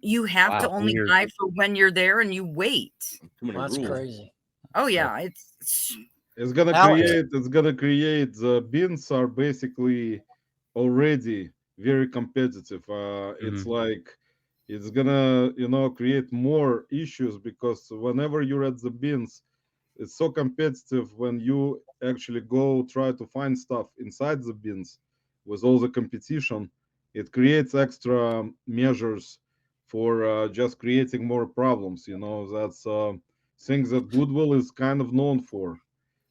You have to only buy for when you're there and you wait. That's crazy. Oh yeah. It's gonna create the bins are basically already very competitive. It's like it's gonna create more issues because whenever you're at the bins, it's so competitive when you actually go try to find stuff inside the bins with all the competition. It creates extra measures for just creating more problems. That's things that Goodwill is kind of known for,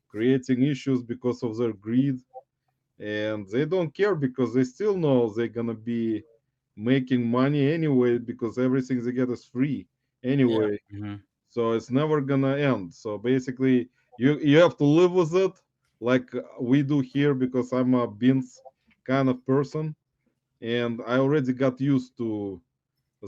creating issues because of their greed. And they don't care because they still know they're gonna be making money anyway because everything they get is free anyway. So it's never gonna end. So basically you have to live with it like we do here because I'm a bins kind of person and I already got used to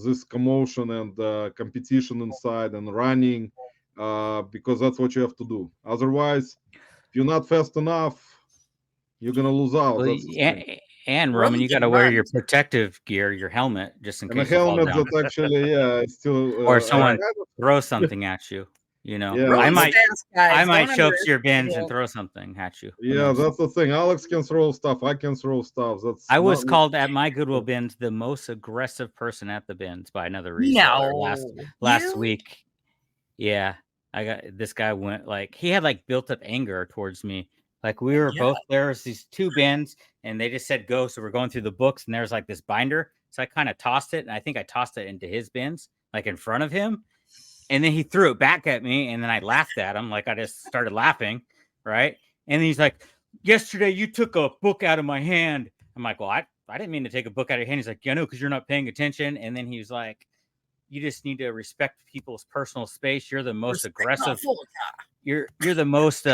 this commotion and competition inside and running because that's what you have to do. Otherwise, if you're not fast enough, you're gonna lose out. Well, That's the thing. and Roman, you got to wear your protective gear, your helmet, just in And a case you fall helmet down. that actually, it's still or someone throws something at you. Yeah, I might Don't show up to your bins underestimate and throw something at you. Yeah, that's the thing. Alex can throw stuff. I can throw stuff. I was called at my Goodwill bins the most aggressive person at the bins by another reseller last week. Yeah, I got this guy went like he had like built up anger towards me. Like we were both there's these two bins and they just said go, so we're going through the books and there's like this binder. So I kind of tossed it and I think I tossed it into his bins like in front of him. And then he threw it back at me, and then I laughed at him. Like I just started laughing, right? And he's like, "Yesterday you took a book out of my hand." I'm like, "Well, I didn't mean to take a book out of your hand." He's like, "Yeah, no, because you're not paying attention." And then he was like, "You just need to respect people's personal space. You're the most aggressive. You're the most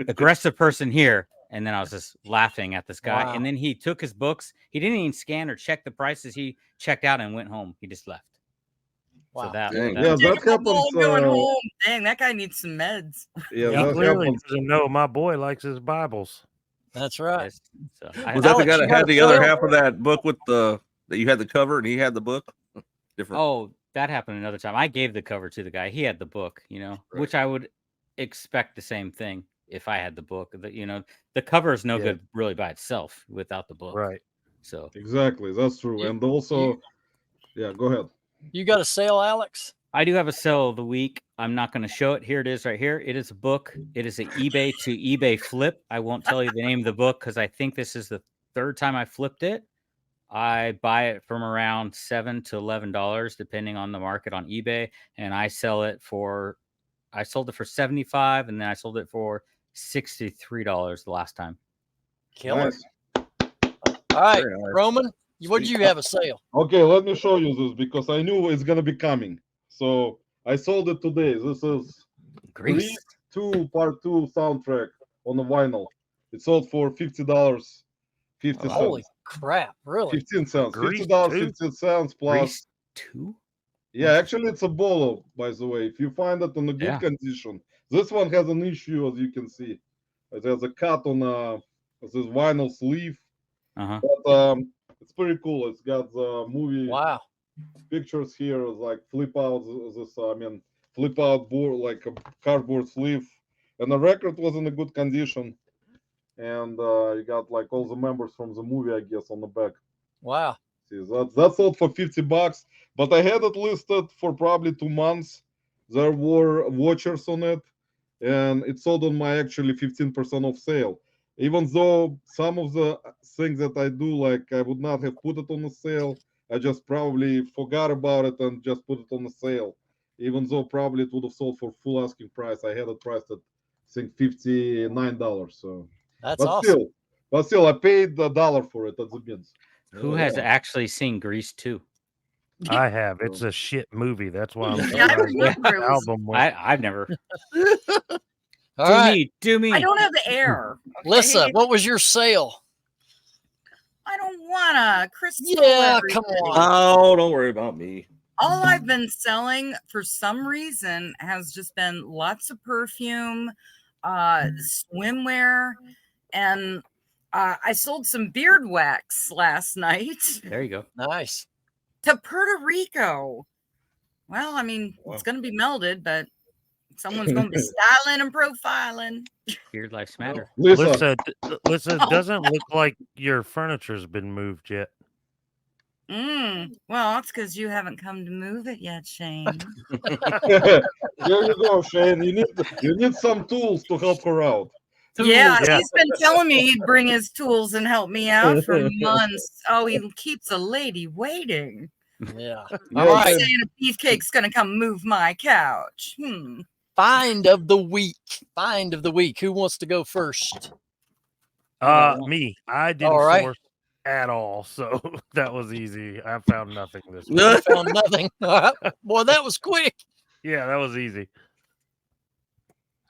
aggressive person here." And then I was just laughing at this guy. Wow. And then he took his books. He didn't even scan or check the prices. He checked out and went home. He just left. Wow. So that happens. Going home. Dang, that guy needs some meds. Yeah, He that clearly happens. doesn't know my boy likes his Bibles. That's right. So Was that the guy Alex, that you got had a the other sale? half of that book with that you had the cover and he had the book? Different. Oh, that happened another time. I gave the cover to the guy. He had the book, which I would expect the same thing if I had the book. The cover is no good really by itself without the book. Right. So Exactly, that's true. And also, go ahead. You got a sale, Alex? I do have a sale of the week. I'm not going to show it. Here it is right here. It is a book. It is an eBay to eBay flip. I won't tell you the name of the book because I think this is the third time I flipped it. I buy it from around $7 to $11, depending on the market on eBay. And I sold it for $75 and then I sold it for $63 the last time. Killer. Nice. All right, Very nice. Roman, what did you have a sale? Okay, let me show you this because I knew it's gonna be coming. So I sold it today. This is Grease. 2 Part 2 soundtrack on the vinyl. It sold for $50, 50 Holy cents, crap! Really? 15 cents, Grease $50, too? 15 cents plus. Grease 2? Yeah, actually, it's a bolo, by the way. If you find it in a good Yeah. condition, this one has an issue, as you can see. There's a cut on this vinyl sleeve, Uh-huh. but it's pretty cool. It's got the movie Wow. pictures here, like flip out flip out board, like a cardboard sleeve, and the record was in a good condition, and you got like all the members from the movie, I guess, on the back. Wow. See, that's sold for $50, but I had it listed for probably 2 months. There were watchers on it, and it sold on my actually 15% off sale. Even though some of the things that I do, like I would not have put it on the sale, I just probably forgot about it and just put it on the sale. Even though probably it would have sold for full asking price, I had it priced at I think $59. So, That's but awesome. still, I paid $1 for it at the bins. Who has actually seen Grease 2? I have. It's a shit movie. That's why I'm Yeah, I surprised remember the it was- album went. I've never. All right, Do me. I don't have the air. Okay? Lissa, what was your sale? I don't wanna. Crystal. Yeah, come everything. on. Oh, don't worry about me. All I've been selling for some reason has just been lots of perfume, swimwear, and I sold some beard wax last night There you go. Nice. to Puerto Rico. Well, I mean, it's going to be melted, but someone's going to be styling and profiling. Beard lives matter. Lissa, Lissa, it doesn't look like your furniture's been moved yet. Well, that's because you haven't come to move it yet, Shane. here you go, Shane. You need some tools to help her out. Yeah, Yeah. he's been telling me he'd bring his tools and help me out for months. Oh, he keeps a lady waiting. Yeah. Yeah, All right. Saying a beefcake's gonna come move my couch. Find of the week. Find of the week. Who wants to go first? Me. I didn't All right. source at all, so that was easy. I found nothing this week. I found nothing. Boy, that was quick. Yeah, that was easy.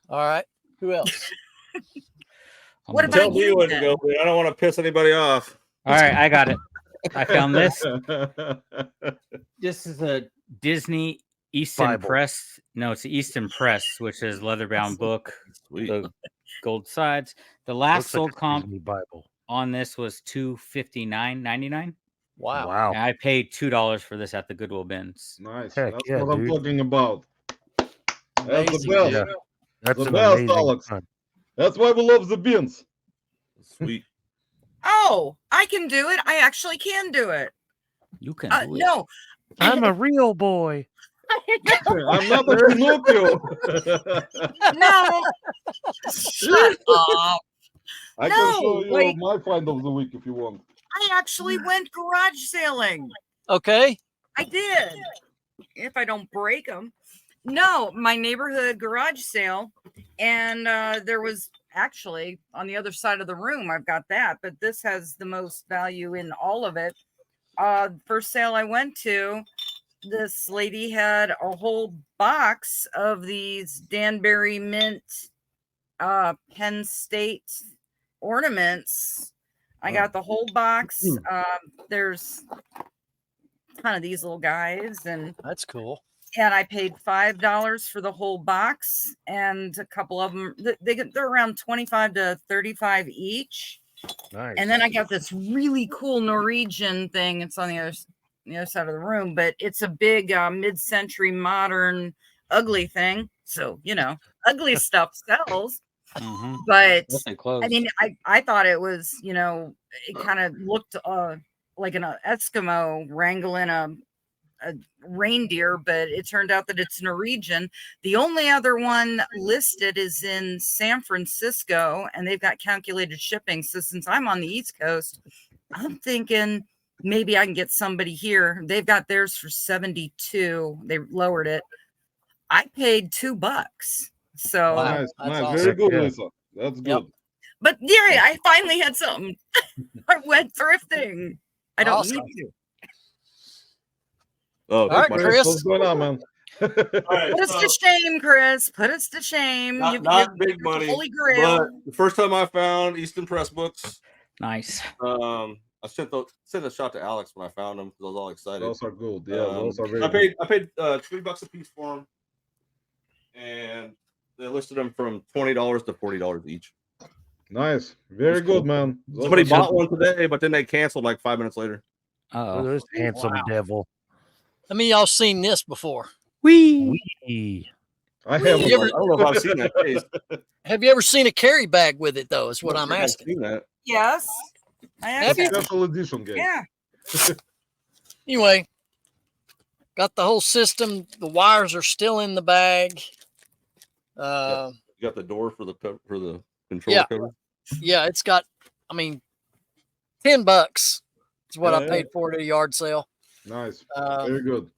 All right. Who else? What Tell about me you when to then? go. I don't want to piss anybody off. All right, I got it. I found this. This is a Disney Easton Bible. Press. No, it's the Easton Press, which is leather-bound book. Sweet. The gold sides. The last Looks like sold a comp Disney Bible. on this was $259.99. Wow. Wow. And I paid $2 for this at the Goodwill bins. Nice. Heck That's yeah, what I'm dude. talking about. That's the Amazing. best. Yeah. That's The an best, amazing Alex. one. That's why we love the bins. Sweet. Oh, I can do it. I actually can do it. You can do it. No. I'm a real boy. I'm not a Pinocchio. No. Shut up. I can No, show you like- my find of the week if you want. I actually went garage sailing. Okay. I did. If I don't break them. No, my neighborhood garage sale. And there was actually on the other side of the room, I've got that, but this has the most value in all of it. First sale I went to, this lady had a whole box of these Danbury Mint Penn State ornaments. I got the whole box. There's kind of these little guys, and That's cool. I paid $5 for the whole box, and a couple of them they're around 25 to 35 each. Nice. And then I got this really cool Norwegian thing. It's on the other side of the room, but it's a big mid-century modern ugly thing. So, ugly stuff sells. Mhm. But Mostly clothes. I mean, I thought it was, it kind of looked like an Eskimo wrangling a reindeer, but it turned out that it's Norwegian. The only other one listed is in San Francisco, and they've got calculated shipping. So since I'm on the East Coast, I'm thinking maybe I can get somebody here. They've got theirs for $72. They lowered it. I paid $2. So Wow. Nice, that's nice. awesome. Very good, Yeah. Lisa. That's Yep. good. But Gary, I finally had something. I went thrifting. I don't Awesome. need to. Oh, All right, my- Chris. What's going on, man? All right, Put us to shame, Chris. Put us to shame. not You're big the money, Holy Grail. but the first time I found Easton Press books, Nice. I sent a shot to Alex when I found them because I was all excited. Those are good. Yeah, those are very I good. paid $3 a piece for them, and they listed them from $20 to $40 each. Nice. Very It's good, cool. man. Those Somebody are bought good. one today, but then they canceled like 5 minutes later. Oh, This handsome devil. I mean, y'all seen this before. wee. Wee. I You have. I ever- don't know if I've seen that case. Have you ever seen a carry bag with it, though, is what I'm I've asking. seen that. Yes. I Have you? Special edition, guys. Yeah. Anyway, got the whole system. The wires are still in the bag. You got the door for the control Yeah. cover. Yeah, it's got, I mean, $10 is what I Yeah. paid for it at a yard sale. Nice. Very good.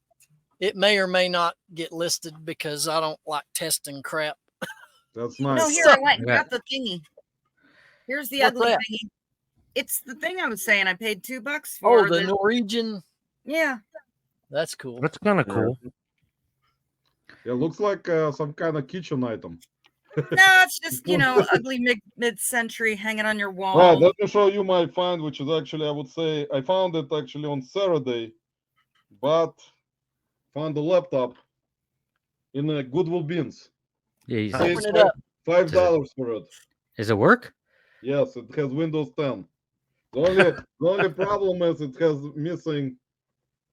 It may or may not get listed because I don't like testing crap. That's No, nice. here I went and got the thingy. Here's the What's ugly that? thingy. It's the thing I was saying. I paid $2 for. Oh, the Norwegian. Yeah. That's cool. That's kind of cool. It looks like some kind of kitchen item. No, it's just ugly mid-century hanging on your wall. Well, let me show you my find, which is actually, I would say, I found it actually on Saturday, but found the laptop in a Goodwill bins. Yeah, he's Paid Open it up. $5 for it. Does it work? Yes, it has Windows 10. The only problem is it has missing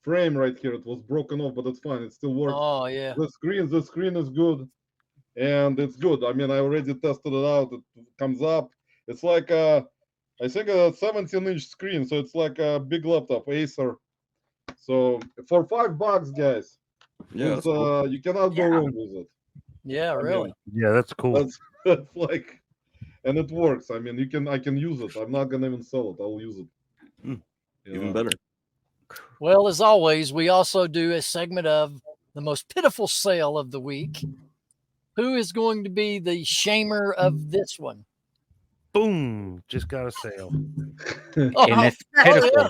frame right here. It was broken off, but it's fine. It still works. Oh, yeah. The screen is good, and it's good. I mean, I already tested it out. It comes up. It's like I think a 17-inch screen, so it's like a big laptop, Acer. So for $5, guys, Yeah, it's, you cannot go Yeah. wrong with it. Yeah, I mean, really. Yeah, that's cool. that's like, and it works. I mean, I can use it. I'm not gonna even sell it. I'll use it. Hmm. You even know? better. Well, as always, we also do a segment of the most pitiful sale of the week. Who is going to be the shamer of this one? Boom. Just got a sale. Oh, And it's oh, pitiful.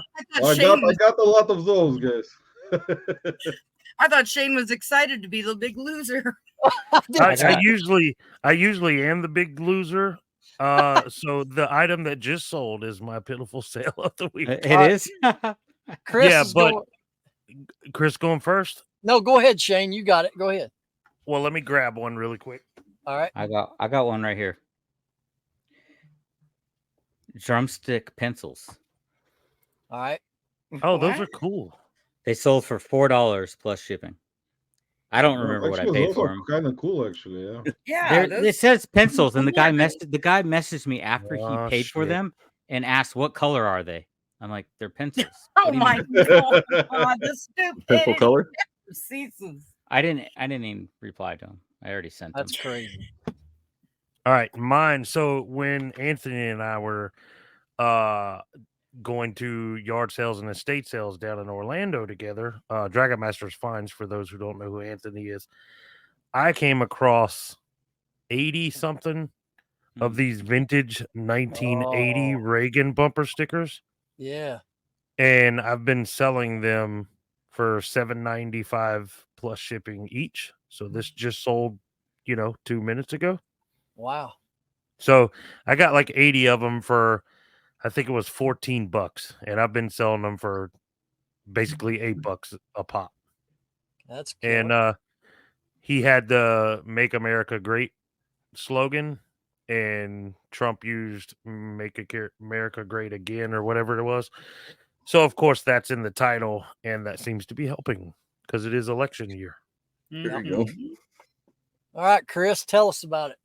yeah. I got a lot of those, guys. I thought Shane was excited to be the big loser. I usually am the big loser. So the item that just sold is my pitiful sale of the week. It is. Chris Yeah, is but- going. Chris going first. No, go ahead, Shane. You got it. Go ahead. Well, let me grab one really quick. All right. I got one right here. Drumstick pencils. All right. Oh, those What? are cool. They sold for $4 plus shipping. I don't remember what I Actually, paid those for are them. kind of cool, actually. Yeah. Yeah. It says pencils, and the guy Yeah. messaged me after he Oh, paid for shit. them and asked what color are they. I'm like, they're pencils. Oh What do you my mean? God. The stupid Pencil color. ceases. I didn't even reply to him. I already sent them. That's crazy. All right, mine. So when Anthony and I were going to yard sales and estate sales down in Orlando together, Dragon Masters Finds, for those who don't know who Anthony is, I came across 80 something of these vintage 1980 Oh. Reagan bumper stickers, Yeah. and I've been selling them for $7.95 plus shipping each. So this just sold, 2 minutes ago. Wow. So I got like 80 of them for, I think it was $14, and I've been selling them for basically $8 a pop. That's And killer. he had the "Make America Great" slogan, and Trump used "Make America Great Again" or whatever it was. So of course that's in the title, and that seems to be helping because it is election year. There you go. All right, Chris, tell us about it.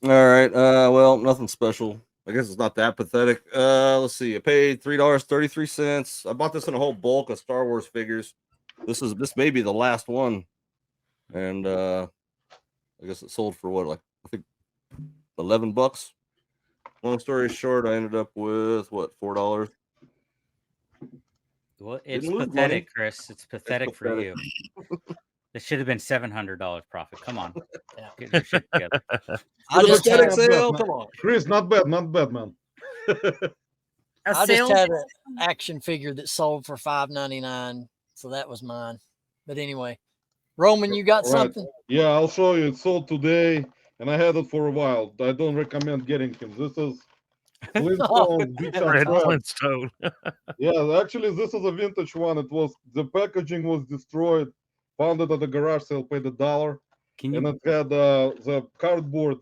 All right. Well, nothing special. I guess it's not that pathetic. Let's see. I paid $3.33. I bought this in a whole bulk of Star Wars figures. This may be the last one, and I guess it sold for what, like I think $11. Long story short, I ended up with what, $4. Well, it's Didn't lose pathetic, money. Chris. It's pathetic for you. pathetic. That should have been $700 profit. Come on. Yeah. Get your shit together. I The just had, pathetic sale. Come on. Chris, not bad, man. A I sales just had an action figure that sold for $5.99, so that was mine. But anyway, Roman, you got Right. something? Yeah, I'll show you. It sold today, and I had it for a while. I don't recommend getting him. This is Flintstone Big Shot Red Trap. Flintstone. Yeah, actually, this is a vintage one. It was the packaging was destroyed. Found it at the garage sale, paid $1, Can and you? it had the cardboard,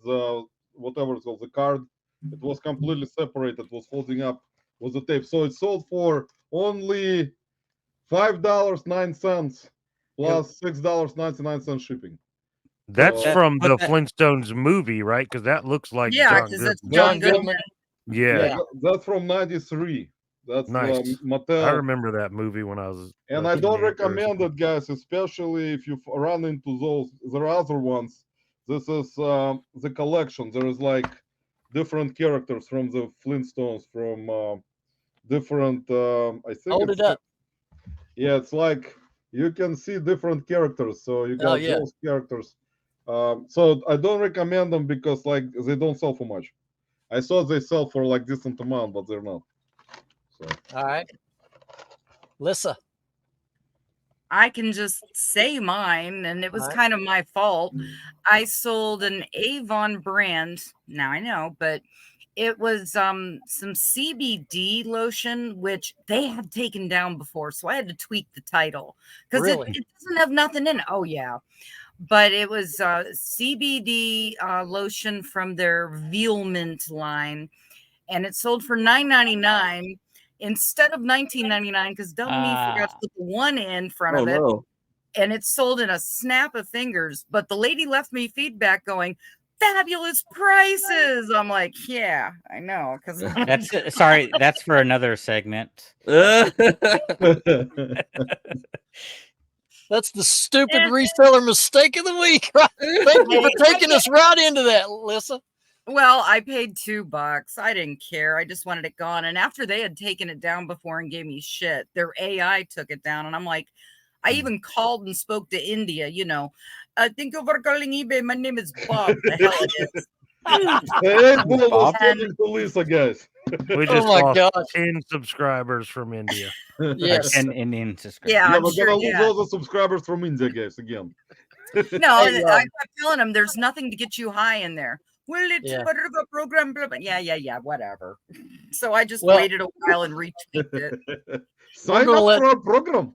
whatever it's called, the card. It was completely separated. It was folding up. Was the tape. So it sold for only $5.09 plus $6.99 shipping. That's So- from the But that- Flintstones movie, right? Because that looks like yeah, John because it's Goodman. John John Goodman. Goodman. Yeah, Yeah. That's from '93. That's Nice. Mattel. I remember that movie when I was. And like I don't a teenager or recommend something. it, guys, especially if you run into those. There are other ones. This is the collection. There is like different characters from the Flintstones, from different. I think. Hold it's, it up. Yeah, it's like you can see different characters. So you got yeah. those characters. So I don't recommend them because like they don't sell for much. I saw they sell for like decent amount, but they're not. So. All right. Lissa. I can just say mine, and it was Alright. kind of my fault. I sold an Avon brand. Now I know, but it was some CBD lotion, which they had taken down before, so I had to tweak the title because Really? it doesn't have nothing in it. Oh yeah, but it was CBD lotion from their Veal Mint line, and it sold for $9.99 instead of $19.99 because dumb me forgot to put the one in front Oh of it. no. And it's sold in a snap of fingers. But the lady left me feedback going, fabulous prices. I'm like, yeah, I know. Because That's sorry. That's for another segment. That's the stupid Yeah. reseller mistake of the week. Right? Thank you for taking us right into that, Lissa. well, I paid $2. I didn't care. I just wanted it gone. And after they had taken it down before and gave me shit, their AI took it down. And I'm like, I even called and spoke to India, thank you for calling eBay. My name is Bob. The hell it is. Hey, Bull was Bob? talking to Lisa, guys. We Oh just my lost gosh. 10 subscribers from India. Yes. And Indian subscribers. Yeah, Yeah, I'm we're sure. gonna lose Yeah. all the subscribers from India, guys, again. No, Hey, I kept telling them there's nothing to get you high in there. Well, it's Yeah. part of a program. Blah, blah. Yeah, whatever. So I just Well- waited a while and retweaked it. Sign gonna up let- for our program.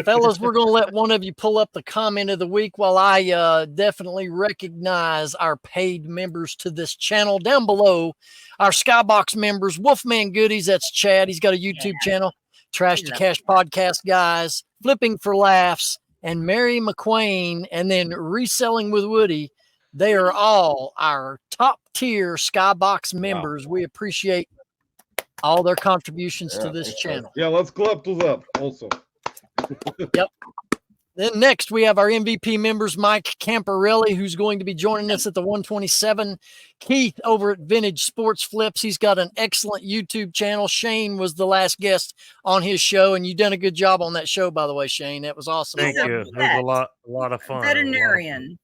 Fellas, we're going to let one of you pull up the comment of the week while I definitely recognize our paid members to this channel. Down below, our Skybox members, Wolfman Goodies, that's Chad. He's got a YouTube channel. Trash to love Cash Podcast Guys, Flipping for Laughs, and Mary McQueen, and then Reselling with Woody. They are all our top tier Skybox members. We appreciate all their contributions to Yeah, this thanks, channel. Yeah, let's clap to that also. Then next we have our MVP members, Mike Camparelli, who's going to be joining us at the 127. Keith over at Vintage Sports Flips. He's got an excellent YouTube channel. Shane was the last guest on his show, and you've done a good job on that show, by the way, Shane. That was awesome. Thank He's a you. It was vet. a lot of fun. It was a lot of fun. Veterinarian.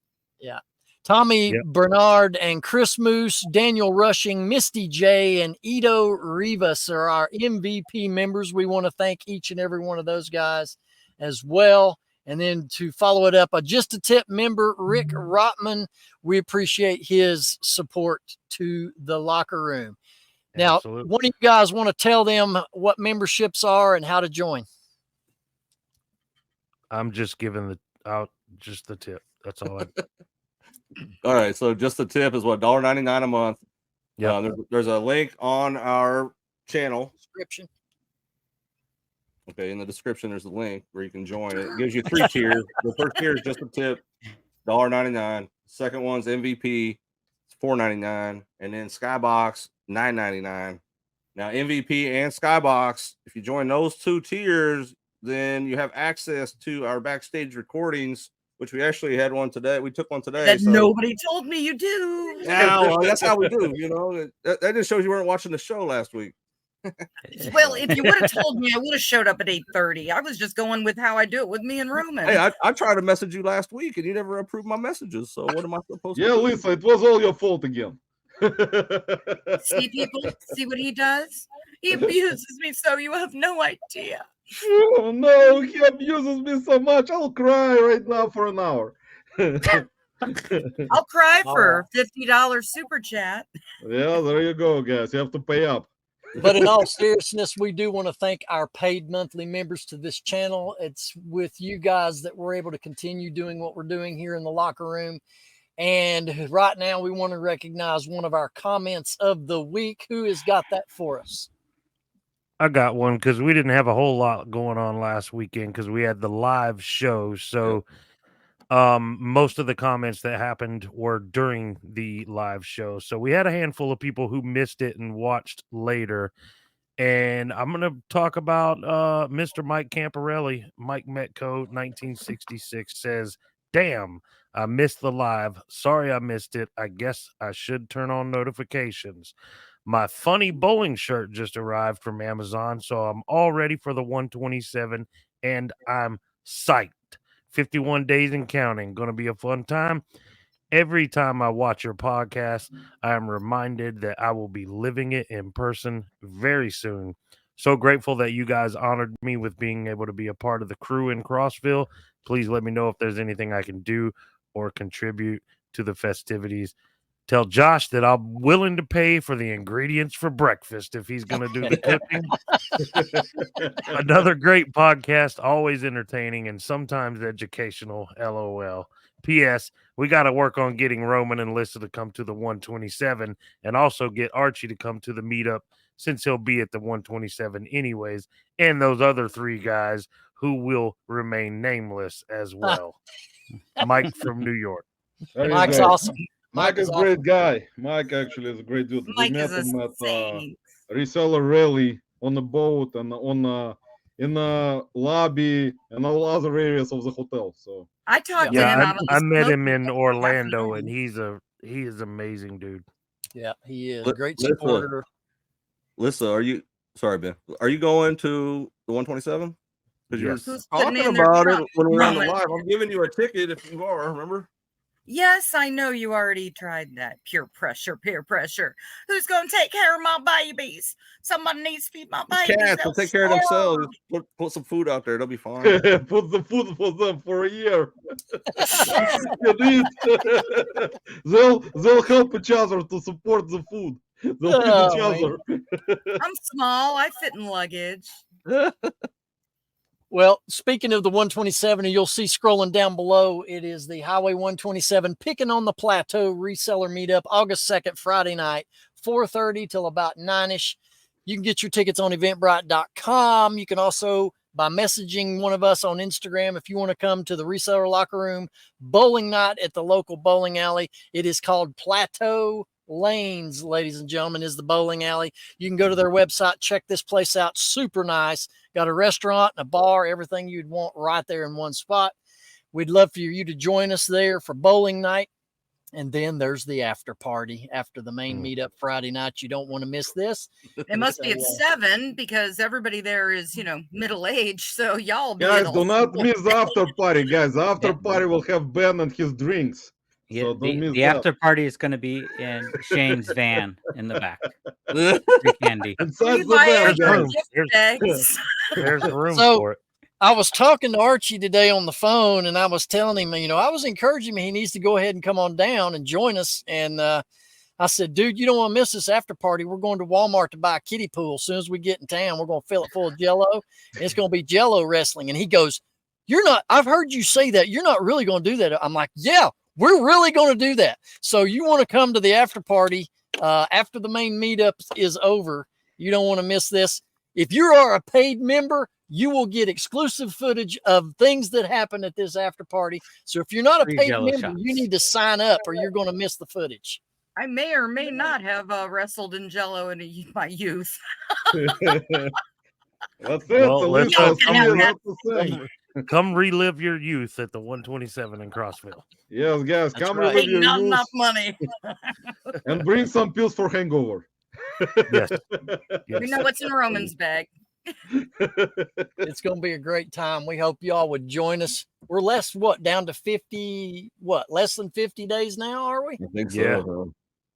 Tommy Yep. Bernard and Chris Moose, Daniel Rushing, Misty J, and Ito Rivas are our MVP members. We want to thank each and every one of those guys as well. And then to follow it up, a Just a Tip member, Rick Rotman. We appreciate his support to the locker room. Now, Absolutely. one of you guys want to tell them what memberships are and how to join? I'm just giving out just the tip. That's all. All right, so just the tip is what $1.99 a month. Yeah. There's a link on our channel. Description. Okay, in the description, there's a link where you can join. It gives you 3 tiers. The first tier is just a tip, $1.99. Second one's MVP, it's $4.99, and then Skybox, $9.99. Now, MVP and Skybox, if you join those 2 tiers, then you have access to our backstage recordings, which we actually had one today. We took one today. That so- nobody told me you do. Yeah, well, that's how we do. That just shows you weren't watching the show last week. Well, if you would have told me, I would have showed up at 8:30. I was just going with how I do it with me and Roman. Hey, I tried to message you last week and you never approved my messages. So what am I supposed to Yeah, do? Lissa, it was all your fault again. See, people, see what he does? He abuses me so you have no idea. Oh no, he abuses me so much. I'll cry right now for an hour. I'll cry for $50 super chat. Yeah, there you go, guys. You have to pay up. But in all seriousness, we do want to thank our paid monthly members to this channel. It's with you guys that we're able to continue doing what we're doing here in the locker room. And right now, we want to recognize one of our comments of the week. Who has got that for us? I got one because we didn't have a whole lot going on last weekend because we had the live show. So most of the comments that happened were during the live show. So we had a handful of people who missed it and watched later. And I'm going to talk about Mr. Mike Camparelli. Mike Metco, 1966, says, "Damn, I missed the live. Sorry I missed it. I guess I should turn on notifications. My funny bowling shirt just arrived from Amazon, so I'm all ready for the 127, and I'm psyched. 51 days and counting. Going to be a fun time. Every time I watch your podcast, I am reminded that I will be living it in person very soon. So grateful that you guys honored me with being able to be a part of the crew in Crossville. Please let me know if there's anything I can do or contribute to the festivities. Tell Josh that I'm willing to pay for the ingredients for breakfast if he's going to do the cooking." Another great podcast, always entertaining and sometimes educational. LOL. P.S. We got to work on getting Roman and Lissa to come to the 127 and also get Archie to come to the meetup since he'll be at the 127 anyways, and those other three guys who will remain nameless as well. Mike from New York. There you Mike's go. awesome. Mike is a great guy. Mike actually is a great dude. Mike We met is him a at saint. Reseller rally on the boat and on in the lobby and all other areas of the hotel. So I talked to him Yeah, out of I the met smoke him in room Orlando, and afternoon. he is amazing, dude. Yeah, he is. Li- Great Lissa. supporter. Lissa, are you sorry, Ben? Are you going to the 127? Because you were Yes. Who's putting talking in their about it trunk? when we were on the Roman. live. I'm giving you a ticket if you are. Remember? Yes, I know you already tried that. Peer pressure, peer pressure. Who's going to take care of my babies? Somebody needs to feed my These babies. cats will They'll take care of themselves. starve. Just put some food out there. They'll be fine. put the food for them for a year. they'll help each other to support the food. They'll feed each Oh, other. I'm small. I fit in luggage. Well, speaking of the 127, you'll see scrolling down below, it is the Highway 127 Picking on the Plateau reseller meetup, August 2nd, Friday night, 4:30 till about 9-ish. You can get your tickets on eventbrite.com. You can also, by messaging one of us on Instagram, if you want to come to the Reseller Locker Room bowling night at the local bowling alley. It is called Plateau Lanes, ladies and gentlemen, is the bowling alley. You can go to their website, check this place out. Super nice. Got a restaurant, a bar, everything you'd want right there in one spot. We'd love for you to join us there for bowling night. And then there's the after party after the main meetup Friday night. You don't want to miss this. It must be at 7 because everybody there is, middle aged. So y'all be Guys, at do all- not miss the after party, guys. The after party will have Ben and his drinks. Yeah, So don't miss the that. after party is going to be in Shane's van in the back. Free candy. Inside You the buy van, extra guys. gift bags. There's room So- for it. I was talking to Archie today on the phone, and I was telling him, I was encouraging him. He needs to go ahead and come on down and join us. And I said, dude, you don't want to miss this after party. We're going to Walmart to buy a kiddie pool. As soon as we get in town, we're going to fill it full of Jello, and it's going to be Jello wrestling. And he goes, I've heard you say that. You're not really going to do that. I'm like, yeah, we're really going to do that. So you want to come to the after party after the main meetup is over. You don't want to miss this. If you are a paid member, you will get exclusive footage of things that happen at this after party. So if you're not a Free paid Jell-O member, shots. you need to sign up or you're going to miss the footage. I may or may not have wrestled in Jello in my youth. That's it. Well, So let's Lisa, Y'all can have something that. else to say. Come relive your youth at the 127 in Crossville. Yes, guys, That's come right. relive Ain't your not youth enough money. and bring some pills for hangover. Yes. We know what's in Roman's bag. It's going to be a great time. We hope y'all would join us. We're down to 50, less than 50 days now, are we? I think so. Yeah. Bro.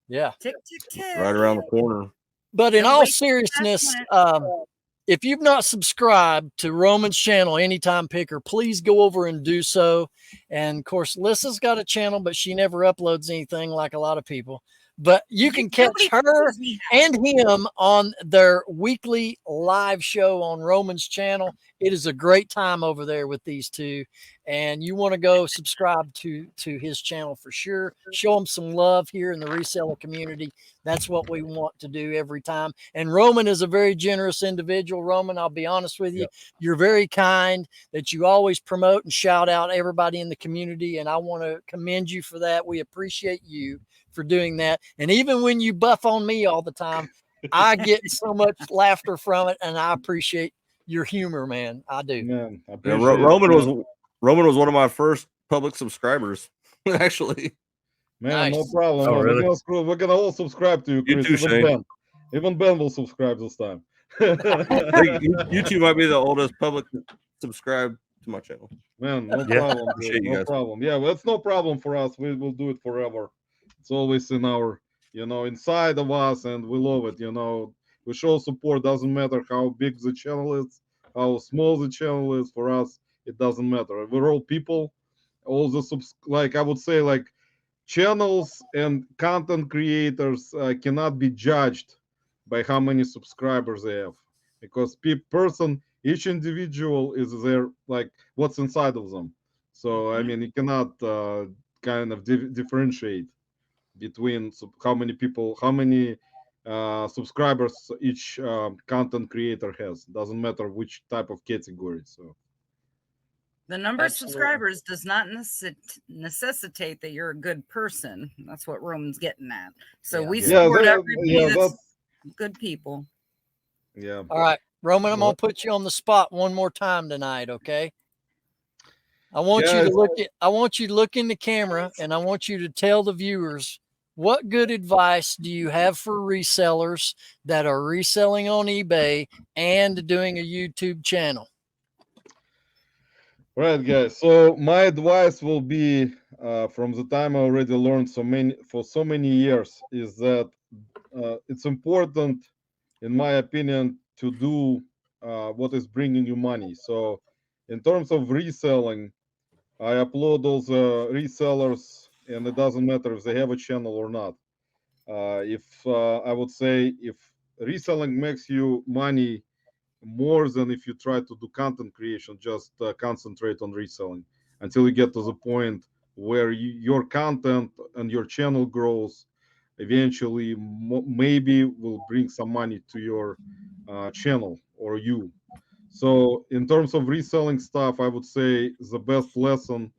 Yeah. Tick, tick, tick. Right around the corner. But in Don't all wait for seriousness, investment. if you've not subscribed to Roman's channel, Anytime Picker, please go over and do so. And of course, Lissa's got a channel, but she never uploads anything like a lot of people. But you can catch Nobody her tells me how. and him on their weekly live show on Roman's channel. It is a great time over there with these two. And you want to go subscribe to his channel for sure. Show him some love here in the reseller community. That's what we want to do every time. And Roman is a very generous individual. Roman, I'll be honest with you. Yep. You're very kind, that you always promote and shout out everybody in the community. And I want to commend you for that. We appreciate you for doing that. And even when you buff on me all the time, I get so much laughter from it, and I appreciate your humor, man. I do. Man, I Yeah, appreciate it, Roman man. was one of my first public subscribers, actually. Man, no Nice. problem. Oh, man. really? We're gonna all subscribe to you, You Chris. too, Shane. Even Ben will subscribe this time. I think YouTube might be the oldest public subscribe to my channel. Man, no Yeah. problem. Appreciate Dude, you no guys. problem. Yeah, well, it's no problem for us. We will do it forever. It's always in our, inside of us, and we love it. We show support. Doesn't matter how big the channel is, how small the channel is. For us, it doesn't matter. We're all people. All the I would say, like, channels and content creators cannot be judged by how many subscribers they have, because each individual is there, like, what's inside of them. So I mean, you cannot kind of differentiate between how many subscribers each content creator has. Doesn't matter which type of category. So The number of Absolutely. subscribers does not necessitate that you're a good person. That's what Roman's getting at. So Yeah. we Yeah, support that- everybody yeah, that's that's good people. yeah. All right, Roman, I'm going to put you on the spot one more time tonight, okay? I want you to look in the camera, and I want you to tell the viewers, what good advice do you have for resellers that are reselling on eBay and doing a YouTube channel? Right, guys. So my advice will be, from the time I already learned for so many years, is that it's important, in my opinion, to do what is bringing you money. So in terms of reselling, I upload those resellers, and it doesn't matter if they have a channel or not. I would say, if reselling makes you money more than if you try to do content creation, just concentrate on reselling until you get to the point where your content and your channel grows. Eventually, maybe will bring some money to your channel or you. So in terms of reselling stuff, I would say the best lesson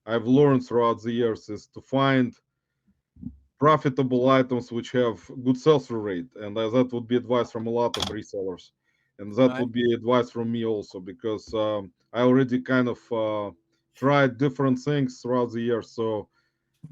I've learned throughout the years is to find profitable items which have good sell-through rate, and that would be advice from a lot of resellers, and that Right. would be advice from me also, because I already kind of tried different things throughout the years. So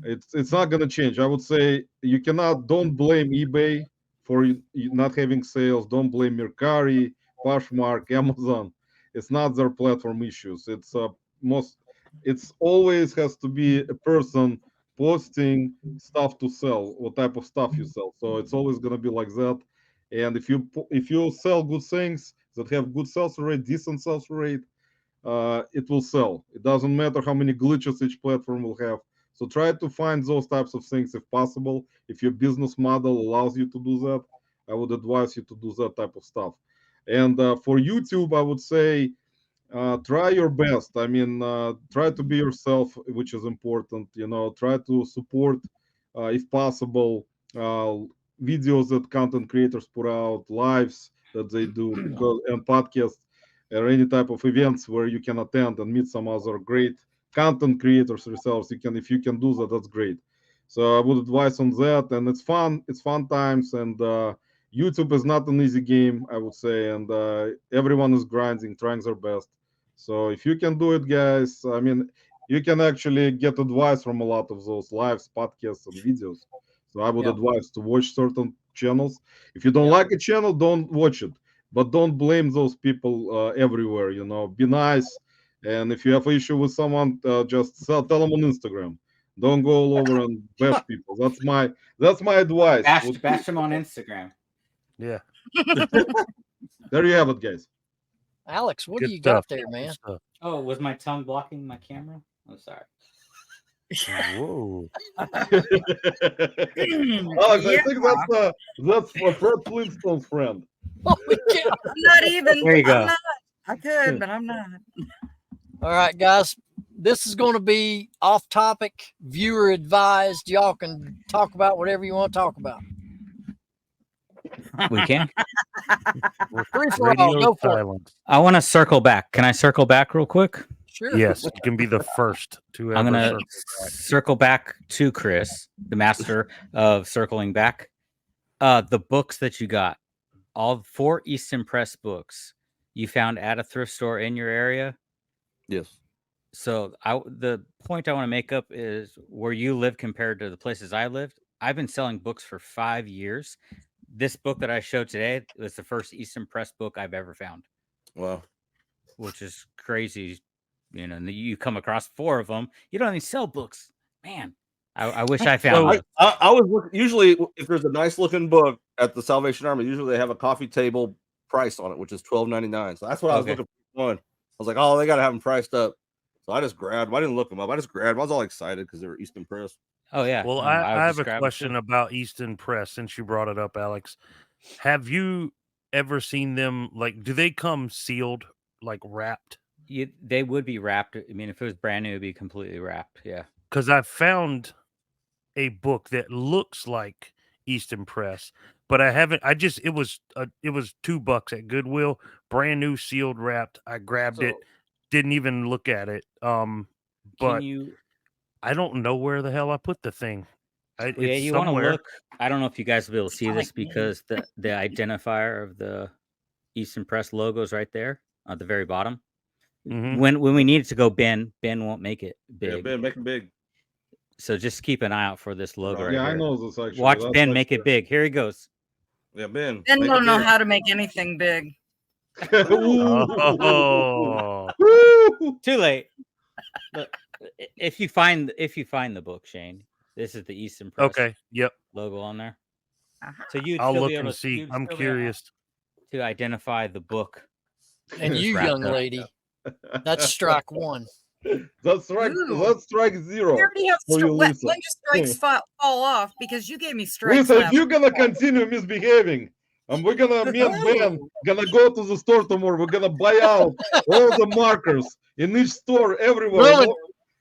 it's not going to change. I would say don't blame eBay for not having sales. Don't blame Mercari, Poshmark, Amazon. It's not their platform issues. It's always has to be a person posting stuff to sell, what type of stuff you sell. So it's always going to be like that. And if you sell good things that have good sales rate, decent sales rate, it will sell. It doesn't matter how many glitches each platform will have. So try to find those types of things if possible. If your business model allows you to do that, I would advise you to do that type of stuff. And for YouTube, I would say, try your best. I mean, try to be yourself, which is important. Try to support, if possible, videos that content creators put out, lives that they do, and podcasts, or any type of events where you can attend and meet some other great content creators, resellers. If you can do that, that's great. So I would advise on that, and it's fun. It's fun times, and YouTube is not an easy game, I would say, and everyone is grinding, trying their best. So if you can do it, guys, I mean, you can actually get advice from a lot of those lives, podcasts, and videos. So I would Yeah. advise to watch certain channels. If you don't Yeah. like a channel, don't watch it. But don't blame those people everywhere. You know, be nice. And if you have an issue with someone, just tell them on Instagram. Don't go all over and bash people. That's my advice. Bash him on Instagram. Yeah. There you have it, guys. Alex, what Good do you stuff. got there, man? Good stuff. Oh, was my tongue blocking my camera? I'm sorry. Whoa. Alex, I think that's Fred Flintstone's friend. Oh, yeah. I'm not even. There you go. I'm not. I could, but I'm not. All right, guys. This is going to be off topic, viewer advised. Y'all can talk about whatever you want to talk about. We can. Free for all. Radio Go for it. silence. I want to circle back. Can I circle back real quick? Sure. Yes, you can be the first to ever I'm gonna circle back. circle back to Chris, the master of circling back. The books that you got, all 4 Easton Press books, you found at a thrift store in your area. Yes. So the point I want to make up is where you live compared to the places I lived. I've been selling books for 5 years. This book that I showed today was the first Easton Press book I've ever found, Wow. which is crazy. You know, and you come across 4 of them. You don't even sell books, man. I wish I found. Well, those. I was usually, if there's a nice looking book at the Salvation Army, usually they have a coffee table price on it, which is $12.99. So that's what I was Okay. looking for. One, I was like, oh, they gotta have them priced up. So I just grabbed them. I didn't look them up. I just grabbed them. I was all excited because they were Easton Press. Oh yeah. Well, No, I would have just a grab it question too. about Easton Press since you brought it up, Alex. Have you ever seen them, like, do they come sealed, like wrapped? They would be wrapped. I mean, if it was brand new, it'd be completely wrapped. Yeah. Because I found a book that looks like Easton Press, but I haven't. It was $2 at Goodwill, brand new, sealed, wrapped. I grabbed it, didn't even look at it. Can But you? I don't know where the hell I put the thing. Yeah, It's you want to somewhere. look. I don't know if you guys will be able to see It's this like me. because the identifier of the Easton Press logo is right there at the very bottom. Mhm. When we need it to go Ben won't make it big. Yeah, Ben, make them big. So just keep an eye out for this logo right Yeah, I here. know this actually. Watch That's Ben make actually- it big. Here he goes. Yeah, Ben. Ben make don't it know big. how to make anything big. Oh, Woo! Too late. Look, if you find the book, Shane, this is the Easton Press okay. Yep. logo on there. Uh-huh. So you'd I'll still look be able and to see. you'd I'm still be able curious. to identify the book. And It's you, wrapped young up. lady, that's strike 1. That's strike. Ooh. That's strike 0. You already have For you, when Lissa. your strikes fall off because you gave me strikes. Lisa, if last you're gonna continue misbehaving, and we're gonna, me and Ben, gonna go to the store tomorrow. We're gonna buy out all the markers in each store everywhere. Roman,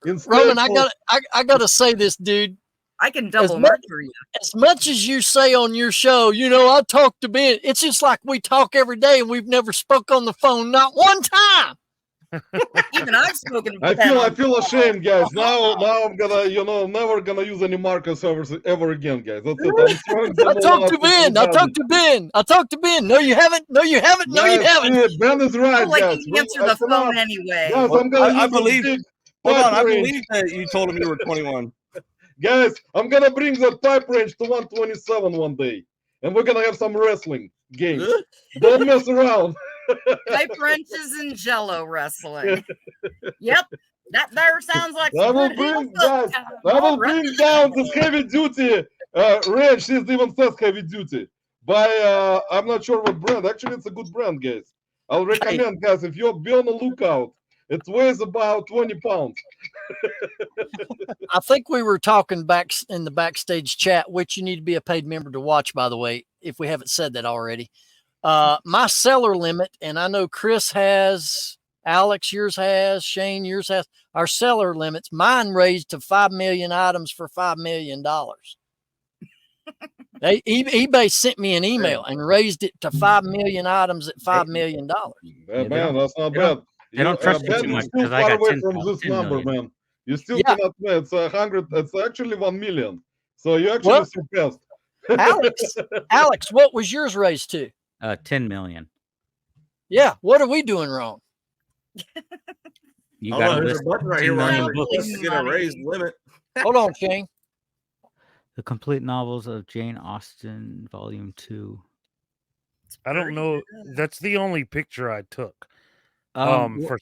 Instead Roman, of- I gotta say this, dude. I can double much- mark for you. As much as you say on your show, I talk to Ben. It's just like we talk every day, and we've never spoke on the phone not one time. Even I've spoken. to I Ben on feel the phone. ashamed, guys. Now I'm gonna, never gonna use any markers ever again, guys. That's it. I'm throwing them I all talked out to Ben. I talked to Ben. No, you haven't. No, you haven't. No, you Guys, haven't. Ben is right, Like guys. you answer I the cannot- phone anyway. Guys, Well, I'm gonna I use a believe- big Hold on, I pipe wrench. believe that you told him you were 21. Guys, I'm gonna bring that pipe wrench to 127 one day, and we're gonna have some wrestling games. Don't mess around. Pipe wrenches and Jello wrestling. Yep, that there sounds like I some will good bring, heel guys, stuff. I will All right. bring down this heavy duty wrench. It even says heavy duty. By I'm not sure what brand. Actually, it's a good brand, guys. I'll recommend, guys, if you'll be on the lookout. It weighs about 20 pounds. I think we were talking back in the backstage chat, which you need to be a paid member to watch, by the way, if we haven't said that already. My seller limit, and I know Chris has, Alex, yours has, Shane, yours has, our seller limits. Mine raised to 5 million items for $5 million. eBay sent me an email and raised it to 5 million items at $5 million. Man, that's not they bad. they don't trust you Ben too is much still 'cause I far got away 10 from this 10 number, million. man. You still Yeah. cannot, man. It's 100. It's actually 1 million. So you actually What? surpassed. Alex, what was yours raised to? 10 million. Yeah, what are we doing wrong? You Oh, got no, to there's list a button right 2 here where I million can books. get a raised limit. Hold on, Shane. The complete novels of Jane Austen, Volume 2. I don't Very know. good. That's the only picture I took. Well, For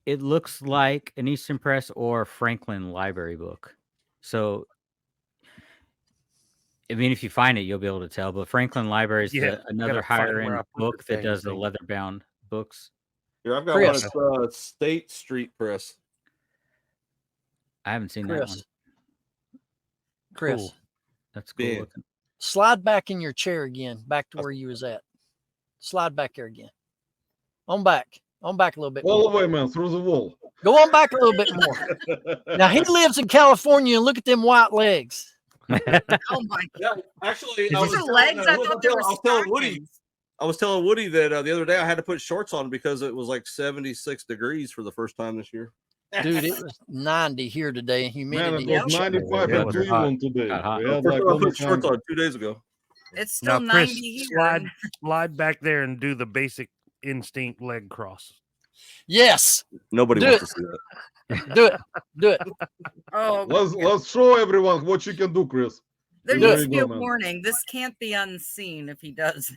it looks like an Eastern Press or Franklin Library book. So, I mean, if you find it, you'll be able to tell. But Franklin Library is Yeah, another gotta find higher where I end put the book that dang does the thing. leather bound books. Here, I've got Chris. one. It's State Street Press. I haven't seen that one. Chris, Cool. That's cool Yeah. looking. slide back in your chair again, back to where you was at. Slide back there again. On back a little bit All more. the way, man, through the wall. Go on back a little bit more. Now he lives in California, and look at them white legs. Oh my Yeah, actually, Is I was Those are telling, legs. I thought they were Woody. stockings. I was telling Woody that the other day I had to put shorts on because it was like 76 degrees for the first time this year. Dude, it was 90 here today, and Man, humidity. it was 95 Yeah, it in was Cleveland today. Got hot. We had First like time I put almost shorts 90. on 2 days ago. It's still Now, Chris, 90 here. slide back there and do the basic instinct leg cross. Yes, Nobody Do wants it. to see that. do it. Oh, Let's show everyone what you can do, Chris. there There needs you to be go, a man. warning. This can't be unseen if he does.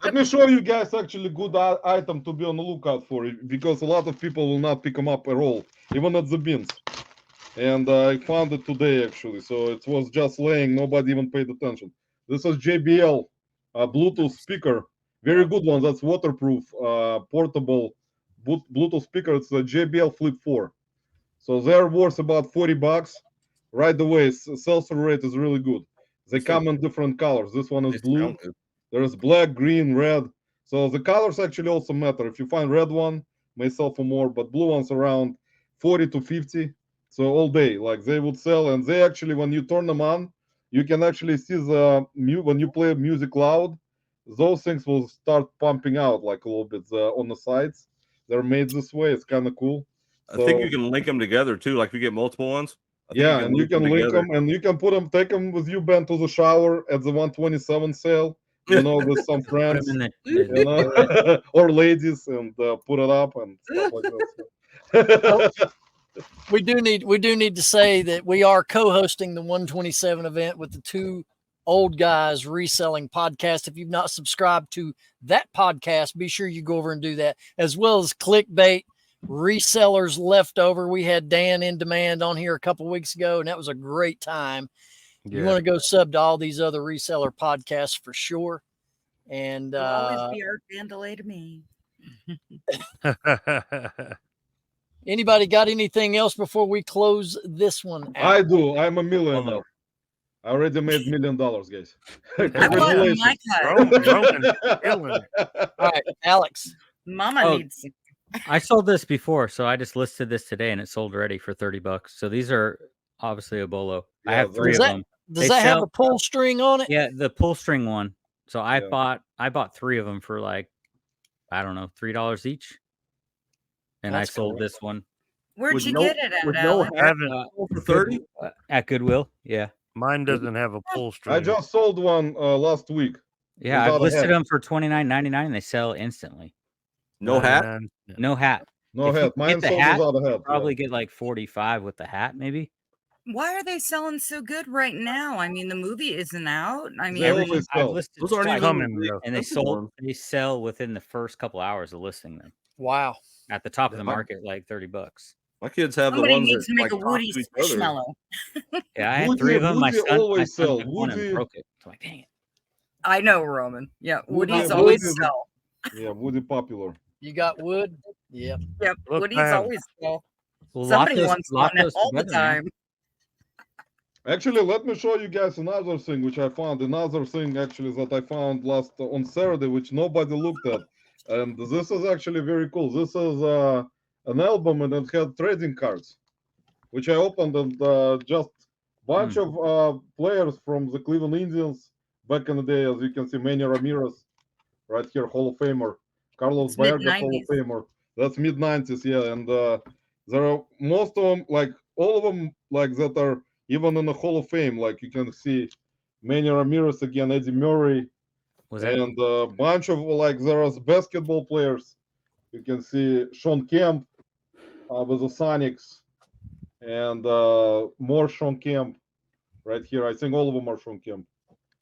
Let me show you guys actually good item to be on the lookout for, because a lot of people will not pick them up at all, even at the bins. And I found it today actually, so it was just laying, nobody even paid attention. This is JBL Bluetooth speaker, very good one. That's waterproof, portable Bluetooth speaker. It's a JBL Flip 4. So they're worth about $40 right away. Sell-through rate is really good. They come in different colors. This one is They blue. sound good. There's black, green, red. So the colors actually also matter. If you find red one, may sell for more, but blue ones around 40 to 50. So all day, like they would sell, and they actually, when you turn them on, you can actually see the when you play music loud, those things will start pumping out like a little bit on the sides. They're made this way. It's kind of cool. I think you can link them together too. Like if you get multiple ones. I think Yeah, and you can link together. them, and you can put them, take them with you, Ben, to the shower at the 127 sale. You know, with some Put friends. them in You know, or ladies, and put it up and stuff like that. We do need to say that we are co-hosting the 127 event with the two old guys reselling podcast. If you've not subscribed to that podcast, be sure you go over and do that, as well as Clickbait Resellers Leftover. We had Dan in Demand on here a couple weeks ago, and that was a great time. You want to go sub to all these other reseller podcasts for sure. And You'll always be Art Vandalay to me. anybody got anything else before we close this one out? I do. I'm a millionaire. I already made $1 million, guys. I want my cut. Roman's killing it. All right, Alex. Mama needs some. I sold this before, so I just listed this today and it sold already for $30. So these are obviously a bolo. I Yeah, have 3 Does of that- them. Does They that have sell- a pull string on it? Yeah, the pull string one. So I Yeah. bought 3 of them for like, I don't know, $3 each. And That's I sold cool. this one Where'd With you no- get it at, with no Alex? I haven't. for 30. at Goodwill. Yeah. Mine doesn't have a pull string. I just sold one last week. Yeah, Without I've a listed hat. them for $29.99 and they sell instantly. No hat. No hat. No If you hat. get Mine the sold hat, without a hat. Probably get like 45 with the hat, maybe. Why are they selling so good right now? I mean, the movie isn't out. I mean, They always I've sell. listed Those aren't twice, even Coming, the though. and they expensive sold. ones. They sell within the first couple hours of listing them Wow. at the top of the Yeah. market, like $30. My kids have somebody the ones needs that to make like a talk Woody to each other. squishmallow. Yeah, I had Woody- 3 of them. Woody My always son sell. took one and Woody- broke it. So I'm like, dang it. I know, Roman. Yeah, Woody- Woody's Woody always is- sell. Yeah, Woody popular. You got wood? Yep. Yep, Look, Woody's I have- always sell. Well, Somebody lock wants those- lock one those all the together, man. time. Actually, let me show you guys another thing which I found. Another thing actually that I found last on Saturday, which nobody looked at, and this is actually very cool. This is an album, and it had trading cards, which I opened, and just bunch of players from the Cleveland Indians back in the day. As you can see, Manny Ramirez, right here, Hall of Famer. Carlos It's Baerga, Hall of mid-90s. Famer. That's mid-90s, yeah. And there are most of them, like all of them, like that are even in the Hall of Fame. Like you can see Manny Ramirez again, Eddie Murray, Was that and a bunch of, like, there are basketball players. You can see Sean Kemp with the Sonics, and more Sean Kemp. right here. I think all of them are from camp.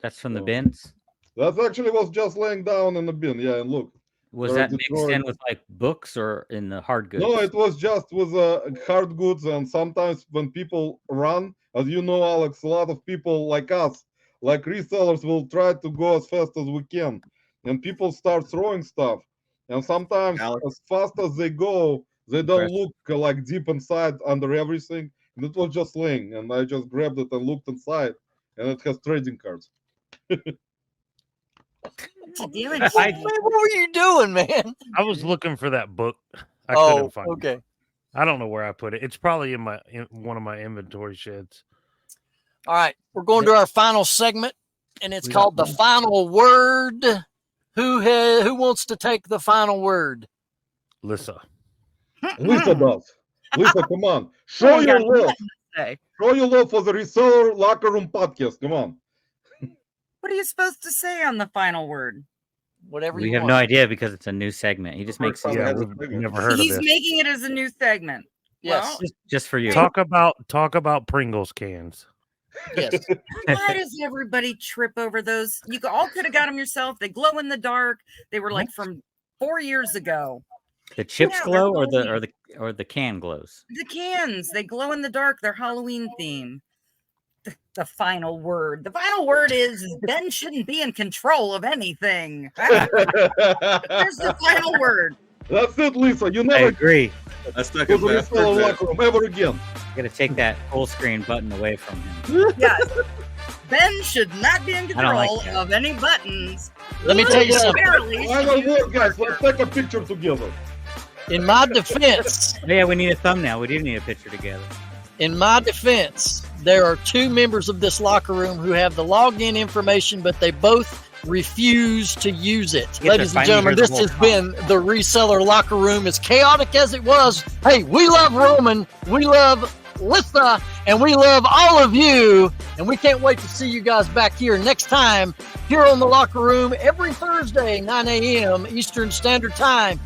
That's from the So, bins. that actually was just laying down in the bin. Yeah, and look. Was there are that mixed Detroit- in with like books or in the hard goods? No, it was just with hard goods, and sometimes when people run, as you know, Alex, a lot of people like us, like resellers, will try to go as fast as we can, and people start throwing stuff, and sometimes Alex. as fast as they go, they don't Impressive. look like deep inside under everything, and it was just laying, and I just grabbed it and looked inside, and it has trading cards. What you doing? Man, what were you doing, man? I was looking for that book. I Oh, couldn't find it. okay. I don't know where I put it. It's probably in one of my inventory sheds. All right, we're going to our final segment, and it's We called got the final word. Who wants to take the final word? Lissa. Lissa does. Lissa, come on, I show ain't your got love. nothing to say. Show your love for the Reseller Locker Room podcast. Come on. What are you supposed to say on the final word? Whatever We you have want. no idea because it's a new segment. He just makes First it time I Yeah, had we've this segment. never heard of He's this. making it as a new segment. Yes. just for you. Talk about Pringles cans. Yes. Why does everybody trip over those? You all could have got them yourself. They glow in the dark. They were like from 4 years ago. The chips Yeah, they're glow or glowing. the can glows. The cans, they glow in the dark. They're Halloween theme. The final word. The final word is Ben shouldn't be in control of anything. There's the final word. That's it, Lissa. You I never agree. That's go second to the best. Reseller Locker Room ever again. Got to take that full screen button away from him. Yes. Ben should not be in I don't like control that. of any buttons. Let me tell you something. Apparently, Final word, guys. Let's take a picture together. In my defense, Oh, yeah, we need a thumbnail. We do need a picture together. there are two members of this locker room who have the login information, but they both refuse to use it. to Ladies and find gentlemen, me this here has the been the Reseller Locker Room. As chaotic as it was, hey, we love Roman, we love Lissa, and we love all of you. And we can't wait to see you guys back here next time here on the Locker Room every Thursday, 9 a.m. Eastern Standard Time.